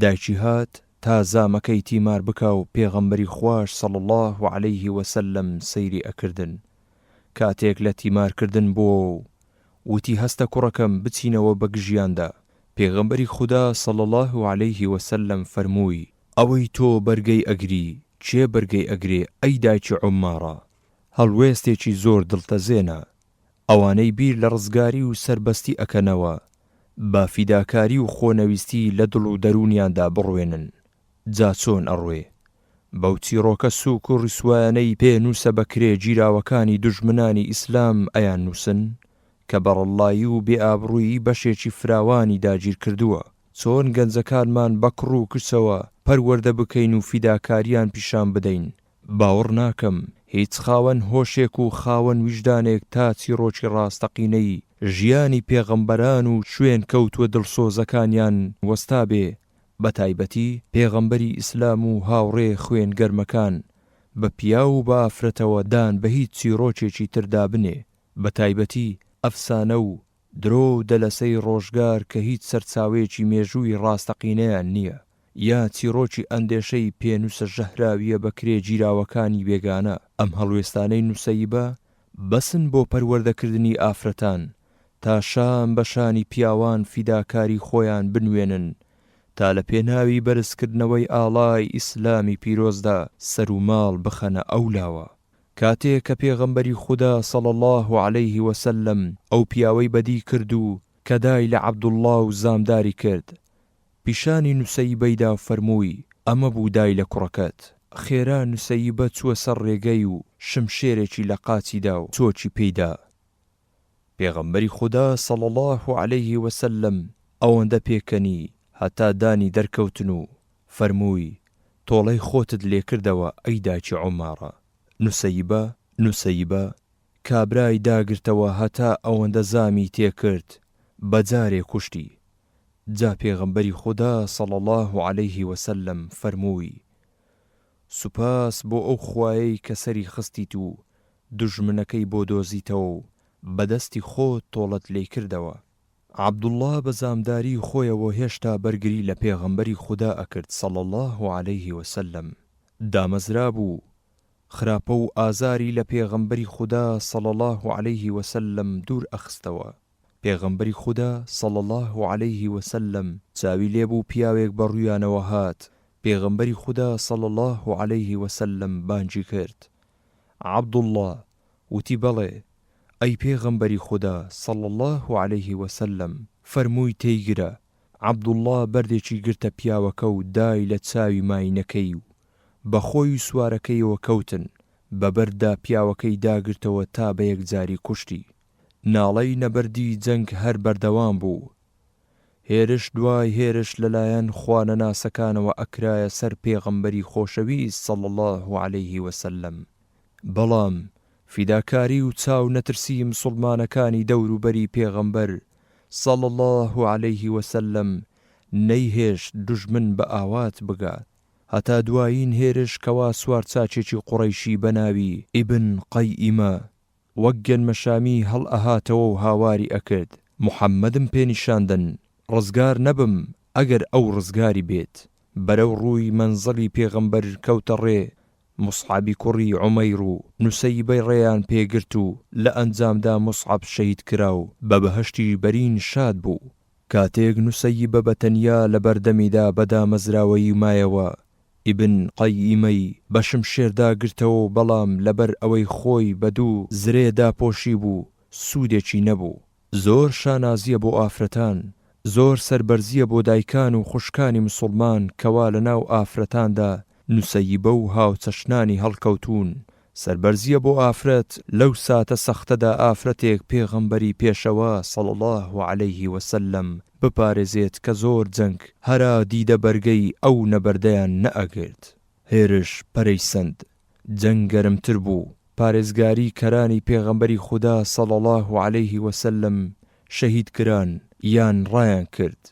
دایکی هات تا زامەکەی تیمار بکا و پێغەمبەری خوش صلی الله عليه وسلم سەیری ئەکردن. کاتێک لە تیمارکردن بووە وتی هەستە کوڕەکەم بچینەوە بە گژیاندا. پێغەمبەری خودا صلی الله عليه وسلم فەرمووی: ئەوەی تۆ بەرگەی ئەگری چێ بەرگەی ئەگرێ ئەی دایکی عومارە؟ هەڵوێستێکی زۆر دڵتەزێنە. ئەوانەی بیر لە ڕزگاری و سەربەستی ئەکەنەوە با فیداکاری و خۆنەویستی لە دڵ و دەرونیاندا بڕوێنن. جا چۆن ئەڕوێ؟ بەو چیرۆکە سووک و ڕیسوایانەی پێنووسە بەکرێ جیراوەکانی دوژمنانی ئیسلام ئەیان نووسن کە بەڕەڵایی و بێئابڕوویی بەشێکی فراوانی داگیر کردووە. چۆن گەنجەکانمان بە کڕ و کچەوە پەروەردە بکەین و فیداکاریان پیشان بدەین. باوەڕ ناکەم هیچ خاوەن هۆشێک و خاوەن ویژدانێک تا چیرۆکی ڕاستەقینەی ژیانی پێغەمبەران و شوێن کەوتووە دڵسۆزەکانیان وەستا بێ، بە تایبەتی پێغەمبەری ئیسلام و هاوڕێ خوێن گەرمەکان بە پیا و بە ئافرەتەوە دان بە هیچ چیرۆکێکی تردا بنێ، بە تایبەتی ئەفسانە و درۆ و دەلەسەی ڕۆژگار کە هیچ سەرچاوێکی مێژووی ڕاستەقینەیان نییە، یا چیرۆکی ئەندێشەی پێنووسە ژەهراویە بە کرێ گیراوەکانی بێگانە. ئەم هەڵوێستانەی نووسەیبە بەسن بۆ پەروەردەکردنی ئافرەتان تا شان بە شانی پیاوان فیداکاری خۆیان بنوێنن تا لە پێناوی بەرزکردنەوەی ئاڵای ئیسلامی پیرۆزدا سەر و ماڵ بخەنە ئەولاوە. کاتێک کە پێغەمبەری خودا صلی الله عەلەیه وسلم ئەو پیاوەی بەدی کرد و کە دای لە عەبدوڵڵا و زامداری کرد، پیشانی نوسەیبەیدا فەرمووی ئەمە بوو دای لە کوڕەکەت. خێرا نوسەیبە چووە سەر ڕێگەی و شمشێرێکی لە قاچیدا و چۆکی پێیدا. پێغەمبەری خودا صلی الله عەلەیه وسلم ئەوەندە پێکەنی هەتا دانی دەرکەوتن و فەرمووی تۆڵەی خۆتت لێکردەوە ئەی داچی عومارە. نوسەیبە کابرای داگرتەوە هەتا ئەوەندە زامی تێکرد بەجارێ کوشتی. جا پێغەمبەری خودا صلی الله عەلەیه وسلم فەرمووی سوپاس بۆ ئەو خوایەی کە سەری خستیت و دوژمنەکەی بۆ دۆزیتەوە و بەدەستی خۆت تۆڵەت لێ کردەوە. عەبدوڵڵا بە زامداری خۆیەوە هێشتا بەرگری لە پێغەمبەری خودا ئەکرد صلی الله عەلەیه وسلم. دامەزرا بوو خراپە و ئازاری لە پێغەمبەری خودا صلی الله عەلەیه وسلم دوور ئەخستەوە. پێغەمبەری خودا صلی الله عەلەیه وسلم چاوی لێبوو پیاوێک بە ڕوویانەوە هات. پێغەمبەری خودا صلی الله عەلەیه وسلم بانگی کرد عەبدوڵڵا، وتی بەڵێ ئەی پێغەمبەری خودا صلی الله عەلەیه وسلم فەرمووی تێیگرە. عەبدوڵڵا بەردێکی گرتە پیاوەکە و دای لە چاوی ماینەکەی و بە خۆی و سوارەکەیەوە کەوتن، بەبەردا پیاوەکەی داگرتەوە تا بە یەکجاری کوشتی. ناڵەی نەبەردی جەنگ هەر بەردەوام بوو. هێرش دوای هێرش لەلایەن خوانەناسەکانەوە ئەکرایە سەر پێغەمبەری خۆشەویست صلی الله عەلەیه وسلم. بەڵام فیداکاری و چاو نەترسی مسڵمانەکانی دەوروبەری پێغەمبەر صلی الله عەلەیه وسلم نەیهێشت دوژمن بە ئاوات بگات، هەتا دوایین هێرش کەوا سوار چاچێکی قوڕەیشی بەناوی ئیبن قەیئیمە وەک گەنمەشامی هەڵ ئەهاتەوە و هاواری ئەکرد محەممەدم پێنیشاندن ڕزگار نەبم ئەگەر ئەو ڕزگاری بێت. بەرەو ڕووی مەنزڵی پێغەمبەر کەوتە ڕێ. موسعەبی کوڕی عومەیر و نوسەیبەی ڕێیان پێگرت و لە ئەنجامدا موسعەب شەهید کرا و بە بەهەشتی بەرین شاد بوو. کاتێک نوسەیبە بەتەنیا لە بەردەمیدا بەدامەزراوەی مایەوە، ئیبن قەیئیمەی بە شمشێردا گرتەوە، بەڵام لەبەر ئەوەی خۆی بە دوو زرێدا پۆشی بوو سوودێکی نەبوو. زۆر شانازیە بۆ ئافرەتان، زۆر سەربەرزیە بۆ دایکان و خوشکانی مسڵمان کەوا لە ناو ئافرەتاندا نوسەیبە و هاوچەشنانی هەڵکەوتون. سەربەرزیە بۆ ئافرەت لەو ساتە سەختەدا ئافرەتێک پێغەمبەری پێشەوە صلی الله عەلەیه وسلم بپارێزێت کە زۆر جەنگ هەرا دیدە بەرگەی ئەو نەبەردەیان نەئەگرت. هێرش پەرەی سند جەنگ گەرمتر بوو. پارێزگاری کەرانی پێغەمبەری خودا صلی الله عەلەیه وسلم شەهید کران یان ڕایان کرد.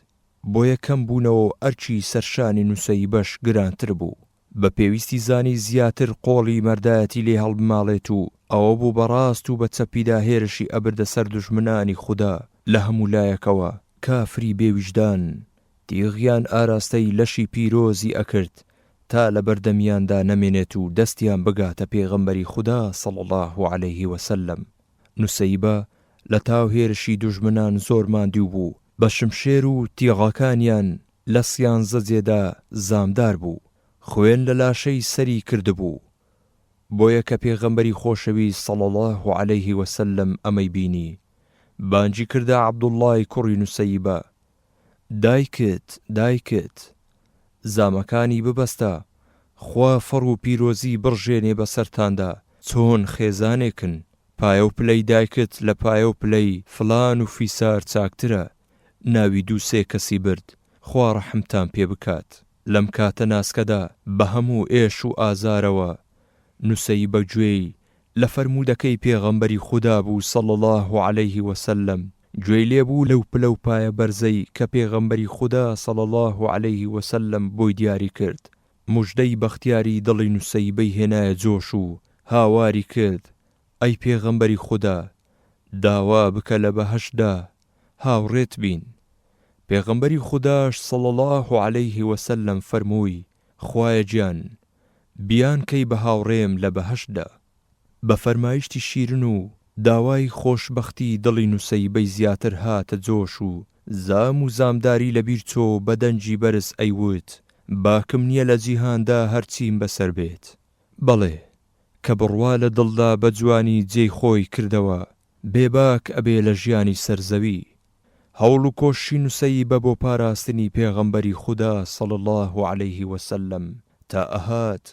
بۆ یەکەم بوونەوە ئەرچی سەرشانی نوسەیبەش گرانتر بوو. بە پێویستی زانی زیاتر قۆڵی مەردایەتی لێ هەڵبماڵێت و ئەوە بوو بەڕاست و بە چەپیدا هێرشی ئەبردە سەر دوژمنانی خودا لە هەموو لایەکەوە. کافری بێویژدان تیغیان ئاراستەی لەشی پیرۆزی ئەکرد تا لە بەردەمیاندا نەمێنێت و دەستیان بگاتە پێغەمبەری خودا صلی الله عەلەیه وسلم. نوسەیبە لە تاو هێرشی دوژمنان زۆر ماندوو بوو. بە شمشێر و تیغەکانیان لە سیانزە جێدا زامدار بوو. خوێن لە لاشەی سەری کردبوو. بۆیە کە پێغەمبەری خۆشەوی صلی الله عەلەیه وسلم ئەمەی بینی، بانگی کردە عەبدوڵڵای کوڕی نوسەیبە دایکت زامەکانی ببەستە، خوا فەڕ و پیرۆزی بڕژێنێ بەسەرتاندا. چۆن خێزانێکن، پایە و پلەی دایکت لە پایە و پلەی فڵان و فیسار چاکترە. ناوی دوو سێ کەسی برد، خوا ڕەحمتان پێ بکات. لەم کاتە ناسکەدا بە هەموو ئێش و ئازارەوە نوسەی بەگوێی لە فەرموودەکەی پێغەمبەری خودا بوو صلی الله عليه وسلم. گوێی لێبوو لەو پلە و پایە بەرزەی کە پێغەمبەری خودا صلی الله عليه وسلم بۆی دیاری کرد. موژدەی بەختیاری دڵی نوسەیبەی هێنایە جۆش و هاواری کرد: ئەی پێغەمبەری خودا، داوا بکە لە بەهەشتدا هاوڕێت بین. پێغەمبەری خوداش صلی الله عليه وسلم فەرمووی: خوایە گیان، بیان کەی بە هاوڕێم لە بەهەشتدا. بە فەرمایشتی شیرن و داوای خۆشبەختی دڵی نوسەیبەی زیاتر هاتە جۆش و زام و زامداری لەبیر چۆ بە دەنجی بەرز ئەیوت: باکم نییە لە جیهاندا هەرچیم بەسەر بێت. بەڵێ کە بڕوا لە دڵدا بە جوانی جێی خۆی کردەوە، بێباک ئەبێ لە ژیانی سەرزەوی. هەوڵ و کۆشی نوسەیبە بۆ پاراستنی پێغەمبەری خودا صلی الله عليه وسلم تا ئەهات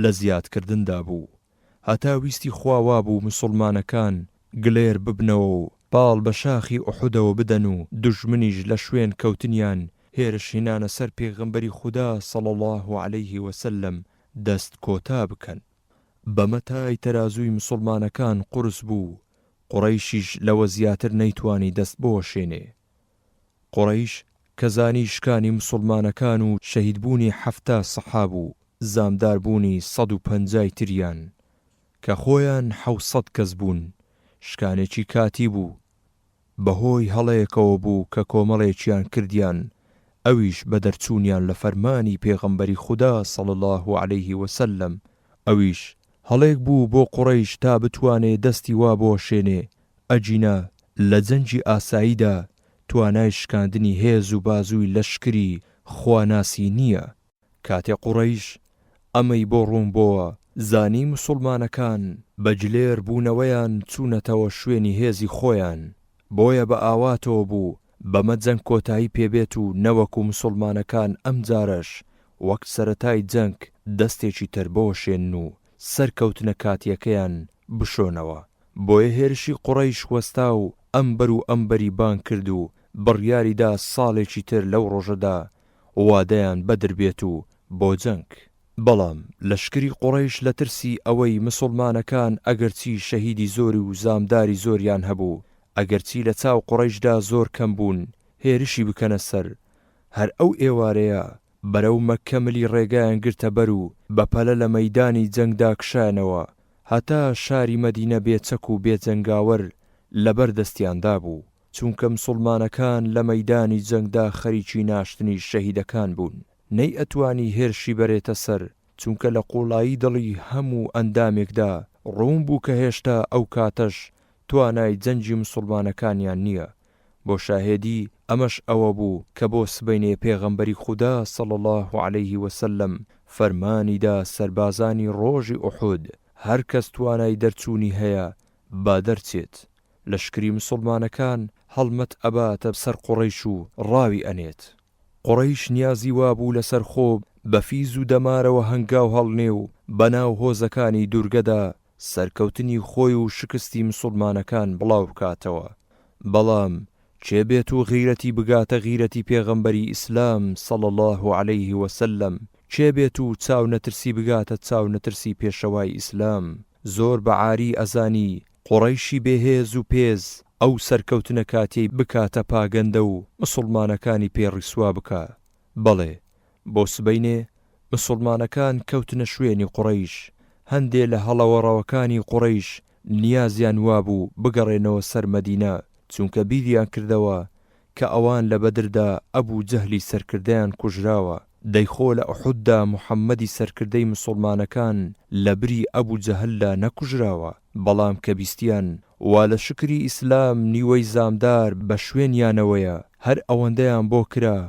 لە زیادکردندا بوو، هەتا ویستی خواوا بوو مسلمانەکان گلێر ببنەوە و پاڵ بە شاخی ئوحودەوە بدەن و دوژمنیش لە شوێن کەوتنیان هێرش هێنانە سەر پێغەمبەری خودا صلی الله عليه وسلم دەست کۆتا بکەن. بەمەتای تەرازووی مسلمانەکان قورس بوو، قوڕەیشیش لەوە زیاتر نەیتوانی دەست بۆشێنێ. قوڕەیش کە زانی شکانی مسلمانەکان و شەهیدبوونی 70 سەحاب و زامداربوونی 150 تریان کە خۆیان 700 کەس بوون، شکانێکی کاتی بوو. بەهۆی هەڵەیەکەوە بوو کە کۆمەڵێکیان کردیان، ئەویش بە دەرچوونیان لە فەرمانی پێغەمبەری خودا صلی الله عليه وسلم. ئەویش هەڵێک بوو بۆ قوڕەیش تا بتوانێ دەستی وا بۆشێنێ، ئەجینە لە جەنجی ئاساییدا توانای شکاندنی هێز و بازووی لەشکری خواناسی نییە. کاتێ قوڕەیش ئەمەی بۆ ڕوون بۆوە، زانی مسلمانەکان بەجلێر بوونەوەیان چوونەتەوە شوێنی هێزی خۆیان، بۆیە بە ئاواتەوە بوو بەمە جەنگ کۆتایی پێبێت و نەوەکو مسلمانەکان ئەم جارەش وەک سەرەتای جەنگ دەستێکی تر بۆشێن و سەرکەوتنە کاتیەکەیان بشۆنەوە. بۆیە هێرشی قوڕەیش وەستا و ئەمبەر و ئەمبەری بان کرد و بڕیاریدا ساڵێکی تر لەو ڕۆژەدا وادەیان بەدر بێت و بۆ جەنگ. بەڵام لەشکری قوڕەیش لە ترسی ئەوەی مسلمانەکان ئەگەرچی شەهیدی زۆری و زامداری زۆریان هەبوو، ئەگەرچی لە چاو قوڕەیشدا زۆر کەم بوون، هێرشی بکەنە سەر. هەر ئەو ئێوارەیە بەرەو مەککە ملی ڕێگایان گرتە بەر و بەپەلە لە مەیدانی جەنگدا کشانەوە، هەتا شاری مەدینە بێچەک و بێجەنگاوەر لەبەر دەستیاندا بوو، چونکە مسلمانەکان لە مەیدانی جەنگدا خەریکی ناشتنی شەهیدەکان بوون. نەی ئەتوانی هێرشی بەرێتە سەر، چونکە لە قوڵایی دڵی هەموو ئەندامێکدا ڕوون بوو کە هێشتا ئەو کاتەش توانای جەنجی مسلمانەکانیان نییە. بۆ شاهێدی ئەمەش ئەوە بوو کە بۆ سبەینێ پێغەمبەری خودا صلی الله عليه وسلم فەرمانیدا سەربازانی ڕۆژی ئوحود هەر کەس توانای دەرچوونی هەیە با دەرچێت. لەشکری مسلمانەکان هەڵمەت ئەباتە سەر قوڕەیش و ڕاوی ئەنێت. قوڕەیش نیازی وابوو لەسەر خۆ بە فیز و دەمارەوە هەنگاو هەڵنێ و بەناو هۆزەکانی دوورگەدا سەرکەوتنی خۆی و شکستی مسلمانەکان بڵاو بکاتەوە. بەڵام چێ بێت و غیرەتی بگاتە غیرەتی پێغەمبەری ئیسلام صلی الله عليه وسلم، چێ بێت و چاو نەترسی بگاتە چاو نەترسی پێشەوای ئیسلام. زۆر بەعاری ئەزانی قوڕەیشی بێهێز و پێز ئەو سەرکەوتنە کاتی بکاتە پاگەندە و مسلمانەکانی پێڕیسوا بکە. بەڵێ بۆ سبەینێ مسلمانەکان کەوتنە شوێنی قوڕەیش. هەندێ لە هەڵەوەڕەوەکانی قوڕەیش نیازیان وابوو بگەڕێنەوە سەر مەدینە، چونکە بیریان کردەوە کە ئەوان لە بەدردا ئەبوو جەهلی سەرکردەیان کوژراوە. دەیخۆ لە ئوحوددا محەممەدی سەرکردەی مسلمانەکان لە بری ئەبوو جەهلدا نەکوژراوە، بەڵام کە بیستیان وا لە شکری ئیسلام نیوەی زامدار بە شوێنیانەوەیە، هەر ئەوەندەیان بۆ کرا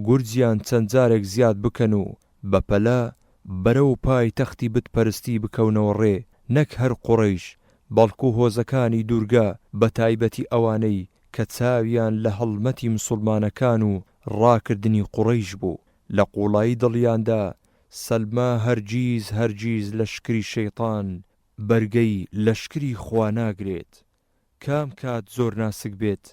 گورجیان چەند جارێک زیاد بکەن و بەپەلا بەرەو پای تەختی بتپەرستی بکەونەوە ڕێ، نەک هەر قوڕەیش بەڵکو هۆزەکانی دوورگە بە تایبەتی ئەوانەی کە چاویان لە هەڵمەتی مسلمانەکان و ڕاکردنی قوڕەیش بوو. لە قوڵایی دڵیاندا سەلما هەرگیز لەشکری شەیطان بەرگەی لەشکری خوا ناگرێت. کام کات زۆر ناسک بێت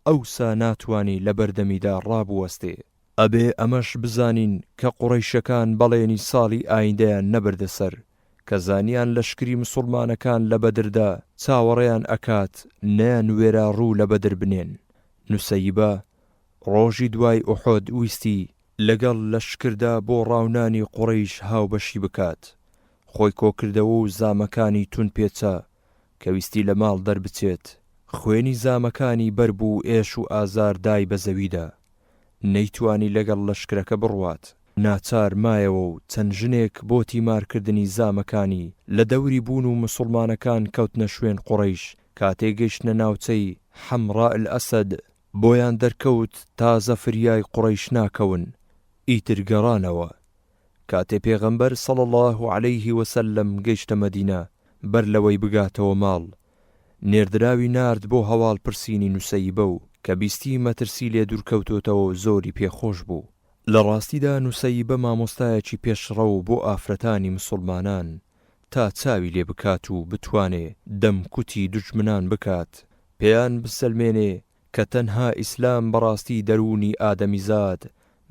ئەوسا ناتوانی لە بەردەمیدا ڕابوەستێ. ئەبێ ئەمەش بزانین کە قوڕەیشەکان بەڵێنی ساڵی ئایندەیان نەبردە سەر کە زانیان لەشکری مسڵمانەکان لە بەدردا چاوەڕێیان ئەکات نەیانوێرا ڕوو لە بەدر بنێن. نوسەیبە ڕۆژی دوای ئوحود ویستی لەگەڵ لەشکردا بۆ ڕاونانی قوڕەیش هاوبەشی بکات. خۆی کۆکردەوە و زامەکانی تون پێچە کە ویستی لە ماڵ دەربچێت. خوێنی زامەکانی بەربوو ئێش و ئازار دای بە زەویدا. نەیتوانی لەگەڵ لەشکرەکە بڕوات. ناچار مایەوە و چەند ژنێک بۆ تیمارکردنی زامەکانی لە دەوری بوون و مسڵمانەکان کەوتنە شوێن قوڕەیش. کاتێک گەیشتنە ناوچەی حەمڕاء الئەسەد بۆیان دەرکەوت تازە فریای قوڕەیش ناکەون، ئیتر گەڕانەوە. کاتێ پێغەمبەر صلی الله علیه وسلم گەیشتە مەدینە بەر لەوەی بگاتەوە ماڵ، نێردراوی نارد بۆ هەواڵ پرسینی نوسەیبە و کە بیستی مەترسی لێ دوورکەوتۆتەوە و زۆری پێخۆش بوو. لە ڕاستیدا نوسەیبە مامۆستایەکی پێشڕە و بۆ ئافرەتانی مسڵمانان تا چاوی لێ بکات و بتوانێ دەمکوتی دوژمنان بکات، پێیان بسەلمێنێ کە تەنها ئیسلام بەڕاستی دەرونی ئادەمیزاد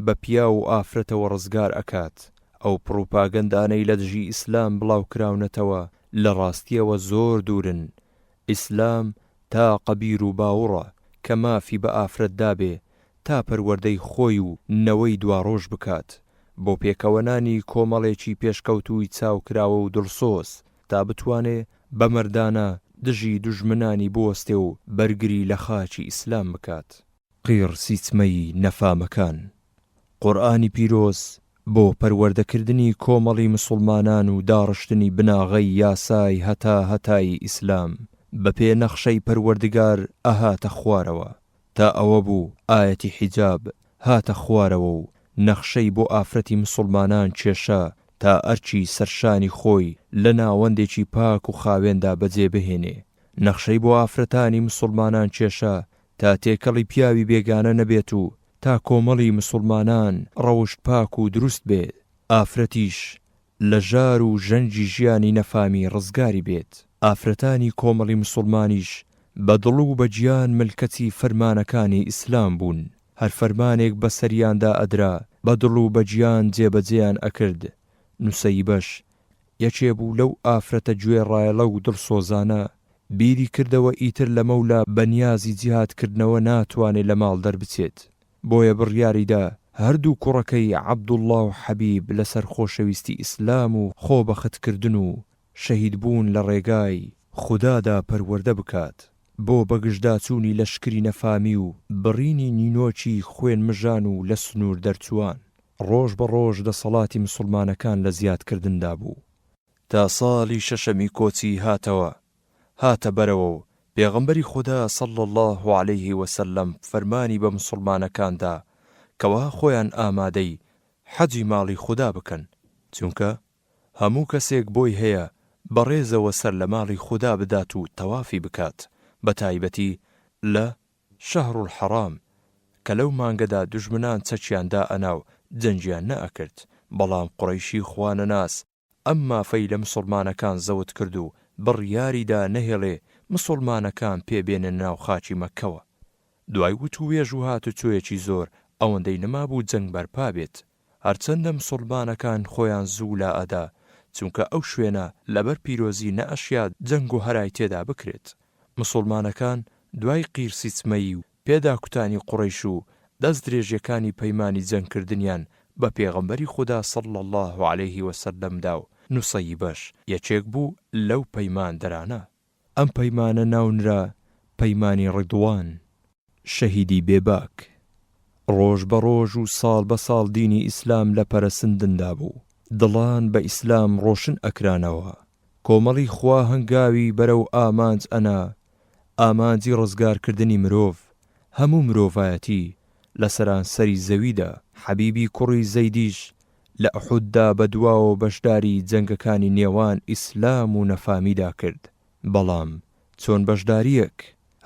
بە پیا و ئافرەتەوە ڕزگار ئەکات. ئەو پڕوپاگەندانەی لە دژی ئیسلام بڵاو کراونەتەوە لە ڕاستیەوە زۆر دوورن. ئیسلام تا قەبیر و باوڕە کە مافی بە ئافرەت دابێ تا پەروەردەی خۆی و نەوەی دواڕۆژ بکات بۆ پێکەوەنانی کۆمەڵێکی پێشکەوتووی چاوکراوە و دڵسۆز تا بتوانێ بە مەردانە دژی دوژمنانی بوەستێ و بەرگری لە خاچی ئیسلام بکات. قیر سیچمەی نەفامەکان. قورئانی پیرۆز بۆ پەروەردەکردنی کۆمەڵی مسڵمانان و داڕشتنی بناغەی یاسای هەتای ئیسلام بە پێ نەخشەی پەروەردگار ئەهاتە خوارەوە. تا ئەوە بوو ئایەتی حیجاب هاتە خوارەوە و نەخشەی بۆ ئافرەتی مسڵمانان کێشە تا ئەرچی سەرشانی خۆی لە ناوەندێکی پاک و خاوێندا بەجێ بهێنێ. نەخشەی بۆ ئافرەتانی مسڵمانان کێشە تا تێکەڵی پیاوی بێگانە نەبێت و تا کۆمەڵی مسڵمانان ڕەوشت پاک و دروست بێت. ئافرەتیش لە ژار و ژەنجی ژیانی نەفامی ڕزگاری بێت. ئافرەتانی کۆمەڵی مسڵمانیش بە دڵ و بە گیان ملکەتی فەرمانەکانی ئیسلام بوون. هەر فەرمانێک بە سەریاندا ئەدرا بە دڵ و بە گیان جێبەجێیان ئەکرد. نوسەیبەش یەکێ بوو لەو ئافرەتە گوێڕایەڵە و دڵسۆزانە بیری کردەوە ئیتر لە مەولا بەنیازی جیهادکردنەوە ناتوانێت لە ماڵ دەربچێت. بۆیە بڕیاریدا هەردوو کوڕەکەی عەبدوڵڵا و حەبیب لەسەر خۆشەویستی ئیسلام و خۆبەختکردن و شەهید بوون لە ڕێگای خودادا پەروەردە بکات بۆ بەگژداچوونی لەشکری نەفامی و بڕینی نینۆکی خوێن مژان و لە سنوور دەرچوان. ڕۆژ بە ڕۆژ دەسەڵاتی مسڵمانەکان لە زیادکردندا بوو تا ساڵی شەشەمی کۆچی هاتە بەرەوە و پێغەمبەری خوددا صلی الله علیه وسلم فەرمانی بە مسڵمانەکاندا کەوا خۆیان ئامادەی حەجی ماڵی خوددا بکەن، چونکە هەموو کەسێک بۆی هەیە بەڕێزەوە سەر لە ماڵی خوددا بدات و تەوافی بکات، بە تایبەتی لە شەهر الحەرام کە لەو مانگەدا دوژمنان چەکیاندا ئەناو جەنگیان نەئەکرد. بەڵام قوڕەیشی خوانەناس ئەم مافەی لە مسڵمانەکان زەوت کرد و بڕیاریدا نەهێڵێ مسڵمانەکان پێبێنن ناو خاچی مەککەوە. دوای وت و وێژ و هات و چۆیەکی زۆر ئەوەندەی نەمابوو جەنگ بەرپا بێت. هەرچەندە مسڵمانەکان خۆیان زوو لا ئەدا چونکە ئەو شوێنە لەبەر پیرۆزی نەئەشیاد جەنگ و هەرای تێدا بکرێت. مسڵمانەکان دوای قیرسیچمەی و پێداکوتانی قوڕەیش و دەست درێژیەکانی پەیمانی جەنگکردنیان بە پێغەمبەری خوددا صلی الله علیه وسلمدا و نوسەیبەش یەکێک بوو لەو پەیمان دەرانە. ئەم پەیمانە ناونرا پەیمانی ڕیدوان، شەهیدی بێباک. ڕۆژ بە ڕۆژ و ساڵ بە ساڵ دینی ئیسلام لە پەرەسندندا بوو. دڵان بە ئیسلام ڕۆشن ئەکرانەوە. کۆمەڵی خوا هەنگاوی بەرەو ئامانج ئەنا، ئامانجی ڕزگارکردنی مرۆڤ، هەموو مرۆڤایەتی لە سەرانسەری زەویدا. حەبیبی کوڕی زەیدیش لە ئوحوددا بەدواوە بەشداری جەنگەکانی نێوان ئیسلام و نەفامیدا کرد. بەڵام چۆن بەشداریەک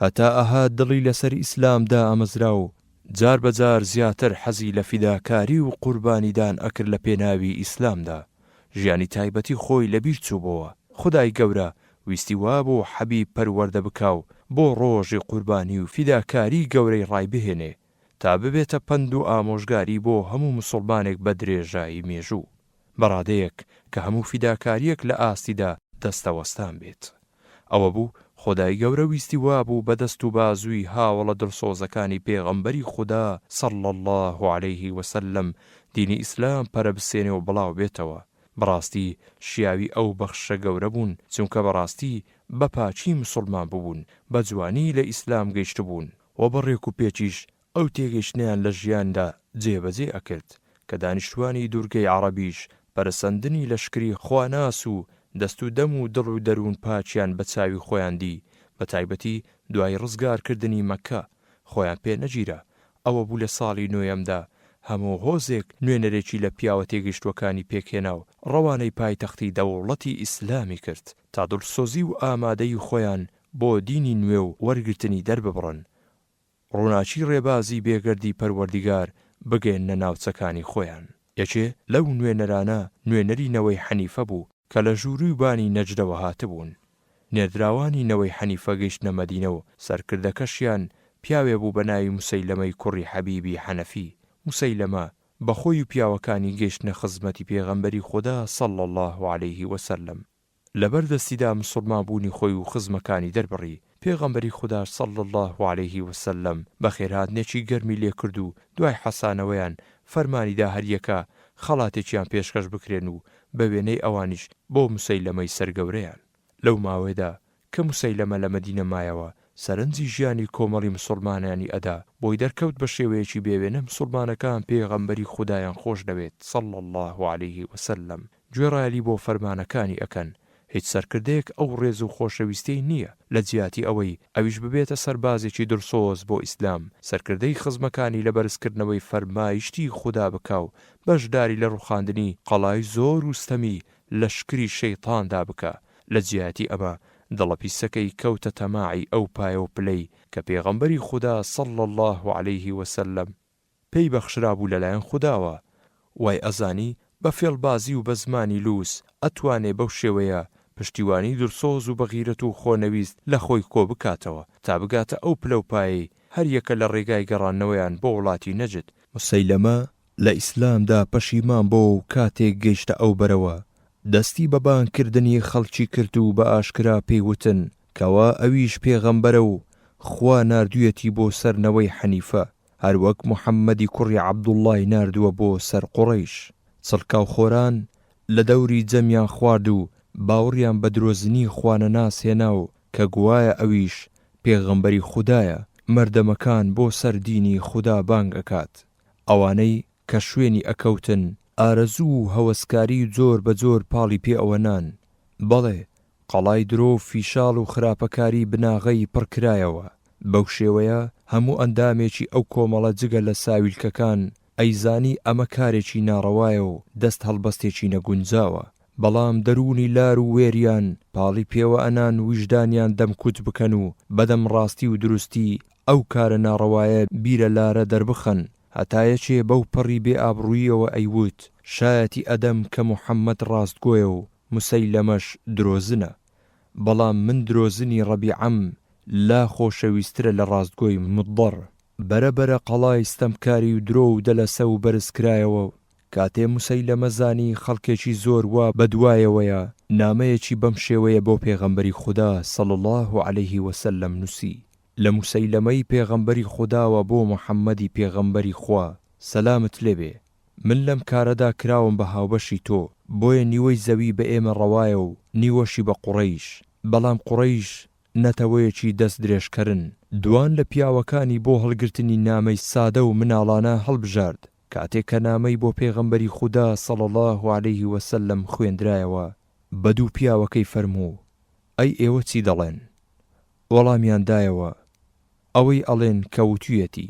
هەتا ئەهات دڵی لەسەر ئیسلامدا ئەمەزرا و جار بەجار زیاتر حەزی لە فیداکاری و قوربانیدان ئەکرد لە پێناوی ئیسلامدا. ژیانی تایبەتی خۆی لەبیر چووبەوە. خودای گەورە ویستی وابۆ حەبیب پەروەردە بکاو بۆ ڕۆژی قوربانی و فیداکاری گەورەی ڕای بهێنێ تا ببێتە پند و ئامۆژگاری بۆ هەموو مسڵمانێک بە درێژایی مێژوو، بەڕادەیەک کە هەموو فیداکاریەک لە ئاستیدا دەستەوەستان بێت. ئەوە بوو خودای گەورە ویستی وابوو بەدەست و بازووی هاوڵە دڵسۆزەکانی پێغەمبەری خودا صلی الله عليه وسلم دینی ئیسلام پەرەبسێنێ و بڵاو بێتەوە. بەڕاستی شیاوی ئەو بەخشە گەورە بوون، چونکە بەڕاستی بە پاچی مسڵمان ببوون، بە جوانی لە ئیسلام گەیشت بوون و بەڕێک و پێچیش ئەو تێگەیشتنیان لە ژیاندا جێبەجێ ئەکرد کە دانیشتوانی دوورگەی عەرەبیش پەرسەندنی لەشکری خواناس و دەست و دەم و دڵ و دەروون پاچیان بە چاوی خۆیان دی، بە تایبەتی دوای ڕزگارکردنی مەککە خۆیان پێ نەگیرە. ئەوە بوو لە ساڵی نوێیەمدا هەموو هۆزێک نوێنەرێکی لە پیاوە تێگەیشتوەکانی پێکهێنا و ڕەوانەی پایتەختی دەوڵەتی ئیسلامی کرد تا دڵسۆزی و ئامادەی خۆیان بۆ دینی نوێ و وەرگرتنی دەرببڕن، ڕووناچی ڕێبازی بێگەردی پەروەردیگار بگەێنە ناوچەکانی خۆیان. یەکێ لەو نوێنەرانە نوێنەری نەوەی حەنیفە بوو کە لە ژووری بانی نەجدەوە هاتبوون. نێردراوانی نەوەی حەنیفە گەیشتنە مەدینە و سەرکردەکەشیان پیاوێ بوو بە ناوی موسەیلەمەی کوڕی حەبیبی حەنەفی. موسەیلەمە بەخۆی و پیاوەکانی گەیشتنە خزمەتی پێغەمبەری خوددا صلی الله عليه وسلم. لەبەردەستیدا مسڵمان بوونی خۆی و خزمەکانی دەربڕی. پێغەمبەری خوددا صلی الله عليه وسلم بە خێرهاتنێکی گەرمی لێ کرد و دوای حەسانەوەیان فەرمانیدا هەریەکە خەڵاتێکیان پێشکەش بکرێن و بە وێنەی ئەوانیش بۆ موسەیلەمەی سەرگەورەیان. لەو ماوەیەدا کە موسەیلەمە لە مەدینە مایەوە سەرنجی ژیانی کۆمەڵی مسڵمانانی ئەدا بۆی دەرکەوت بە شێوەیەکی بێوێنە مسڵمانەکان پێغەمبەری خودایان خۆش دەوێت صلی الله عليه وسلم، گوێڕایەلی بۆ فەرمانەکانی ئەکەن. هیچ سەرکردەیەک ئەو ڕێز و خۆشەویستەی نییە لە جیاتی ئەوەی ئەویش ببێتە سەربازێکی دڵسۆز بۆ ئیسلام، سەرکردەی خزمەکانی لە بەرزکردنەوەی فەرمایشتی خوددا بکاو، بەشداری لە ڕوخاندنی قەڵای زۆر و ستەمی لەشکری شەیتاندا بکە. لە جیاتی ئەمە دڵە پیسەکەی کەوتە تەماعی ئەو پایە و پلەی کە پێغەمبەری خوددا صلی الله عليه وسلم پێی بەخشرا بوو لەلایەن خودداوە. وای ئەزانی بە فێڵبازی و بە زمانی لووس ئەتوانێ بەو شێوەیە پشتیوانی دڵسۆز و بەغیرەت و خۆنەویست لە خۆی کۆ بکاتەوە تا بگاتە ئەو پلە و پایەی هەر یەکە لە ڕێگای گەڕانەوەیان بۆ وڵاتی نەجد. موسەیلەمە لە ئیسلامدا پەشیمان بۆ و کاتێک گەیشتە ئەو بەرەوە دەستی بە بانکردنی خەڵکی کرد و بە ئاشکرا پێیوتن کەوا ئەویش پێغەمبەرە و خوا ناردوویەتی بۆ سەرنەوەی حەنیفە، هەروەک محەممەدی کوڕی عەبدوڵڵای ناردووە بۆ سەر قوڕەیش. سڵکاو خۆران لە دەوری جەمیان خوارد و باوڕیان بە درۆزنی خوانەناس هێنا و کە گوایە ئەویش پێغەمبەری خودایە، مەردەمەکان بۆ سەر دینی خوددا بانگ ئەکات. ئەوانەی کە شوێنی ئەکەوتن ئارەزوو و هەوەسکاری جۆر بە جۆر پاڵی پێ ئەوەنان. بەڵێ قەڵای درۆ و فیشاڵ و خراپەکاری بناغەی پڕکرایەوە. بەو شێوەیە هەموو ئەندامێکی ئەو کۆمەڵە جگە لە ساویلکەکان ئەیزانی ئەمە کارێکی ناڕەوایە و دەست هەڵبەستێکی نەگونجاوە. بەڵام دەرونی لار و وێریان پاڵی پێوە ئەنان ویژدانیان دەمکوت بکەن و بەدەم ڕاستی و دروستی ئەو کارە ناڕەوایە بیرە لارە دەربخەن، هەتایەکێ بەو پەڕی بێ ئابڕوویەوە ئەیوت شایەتی ئەدەم کە محەممەد ڕاستگۆیە و موسەیلەمەش درۆزنە، بەڵام من درۆزنی ڕەبیعەم لا خۆشەویسترە لە ڕاستگۆی مضەڕ. بەرەبەرە قەڵای ستەمکاری و درۆ و دەلەسە و بەرزکرایەوە. کاتێ موسەیلەمە زانی خەڵکێکی زۆر وا بەدوایەوەیە نامەیەکی بەم شێوەیە بۆ پێغەمبەری خوددا صلی الله عليه وسلم نووسی. لە موسەیلەمەی پێغەمبەری خودداوە بۆ محەممەدی پێغەمبەری خوا سەلامت لێبێ، من لەم کارەدا کراوم بە هاوبەشی تۆ، بۆیە نیوەی زەوی بە ئێمە ڕەوایە و نیوەشی بە قوڕەیش. بەڵام قوڕەیش نەتەوەیەکی دەست درێژکەرن دوان لە پیاوەکانی بۆ هەڵگرتنی نامەی سادە و مناڵانە هەڵبژارد. کاتێک کە نامەی بۆ پێغەمبەری خوددا صلی الله عليه وسلم خوێندرایەوە بە دوو پیاوەکەی فەرموو ئەی ئێوە چی دەڵێن؟ وەڵامیان دایەوە ئەوەی ئەڵێن کەوتویەتی.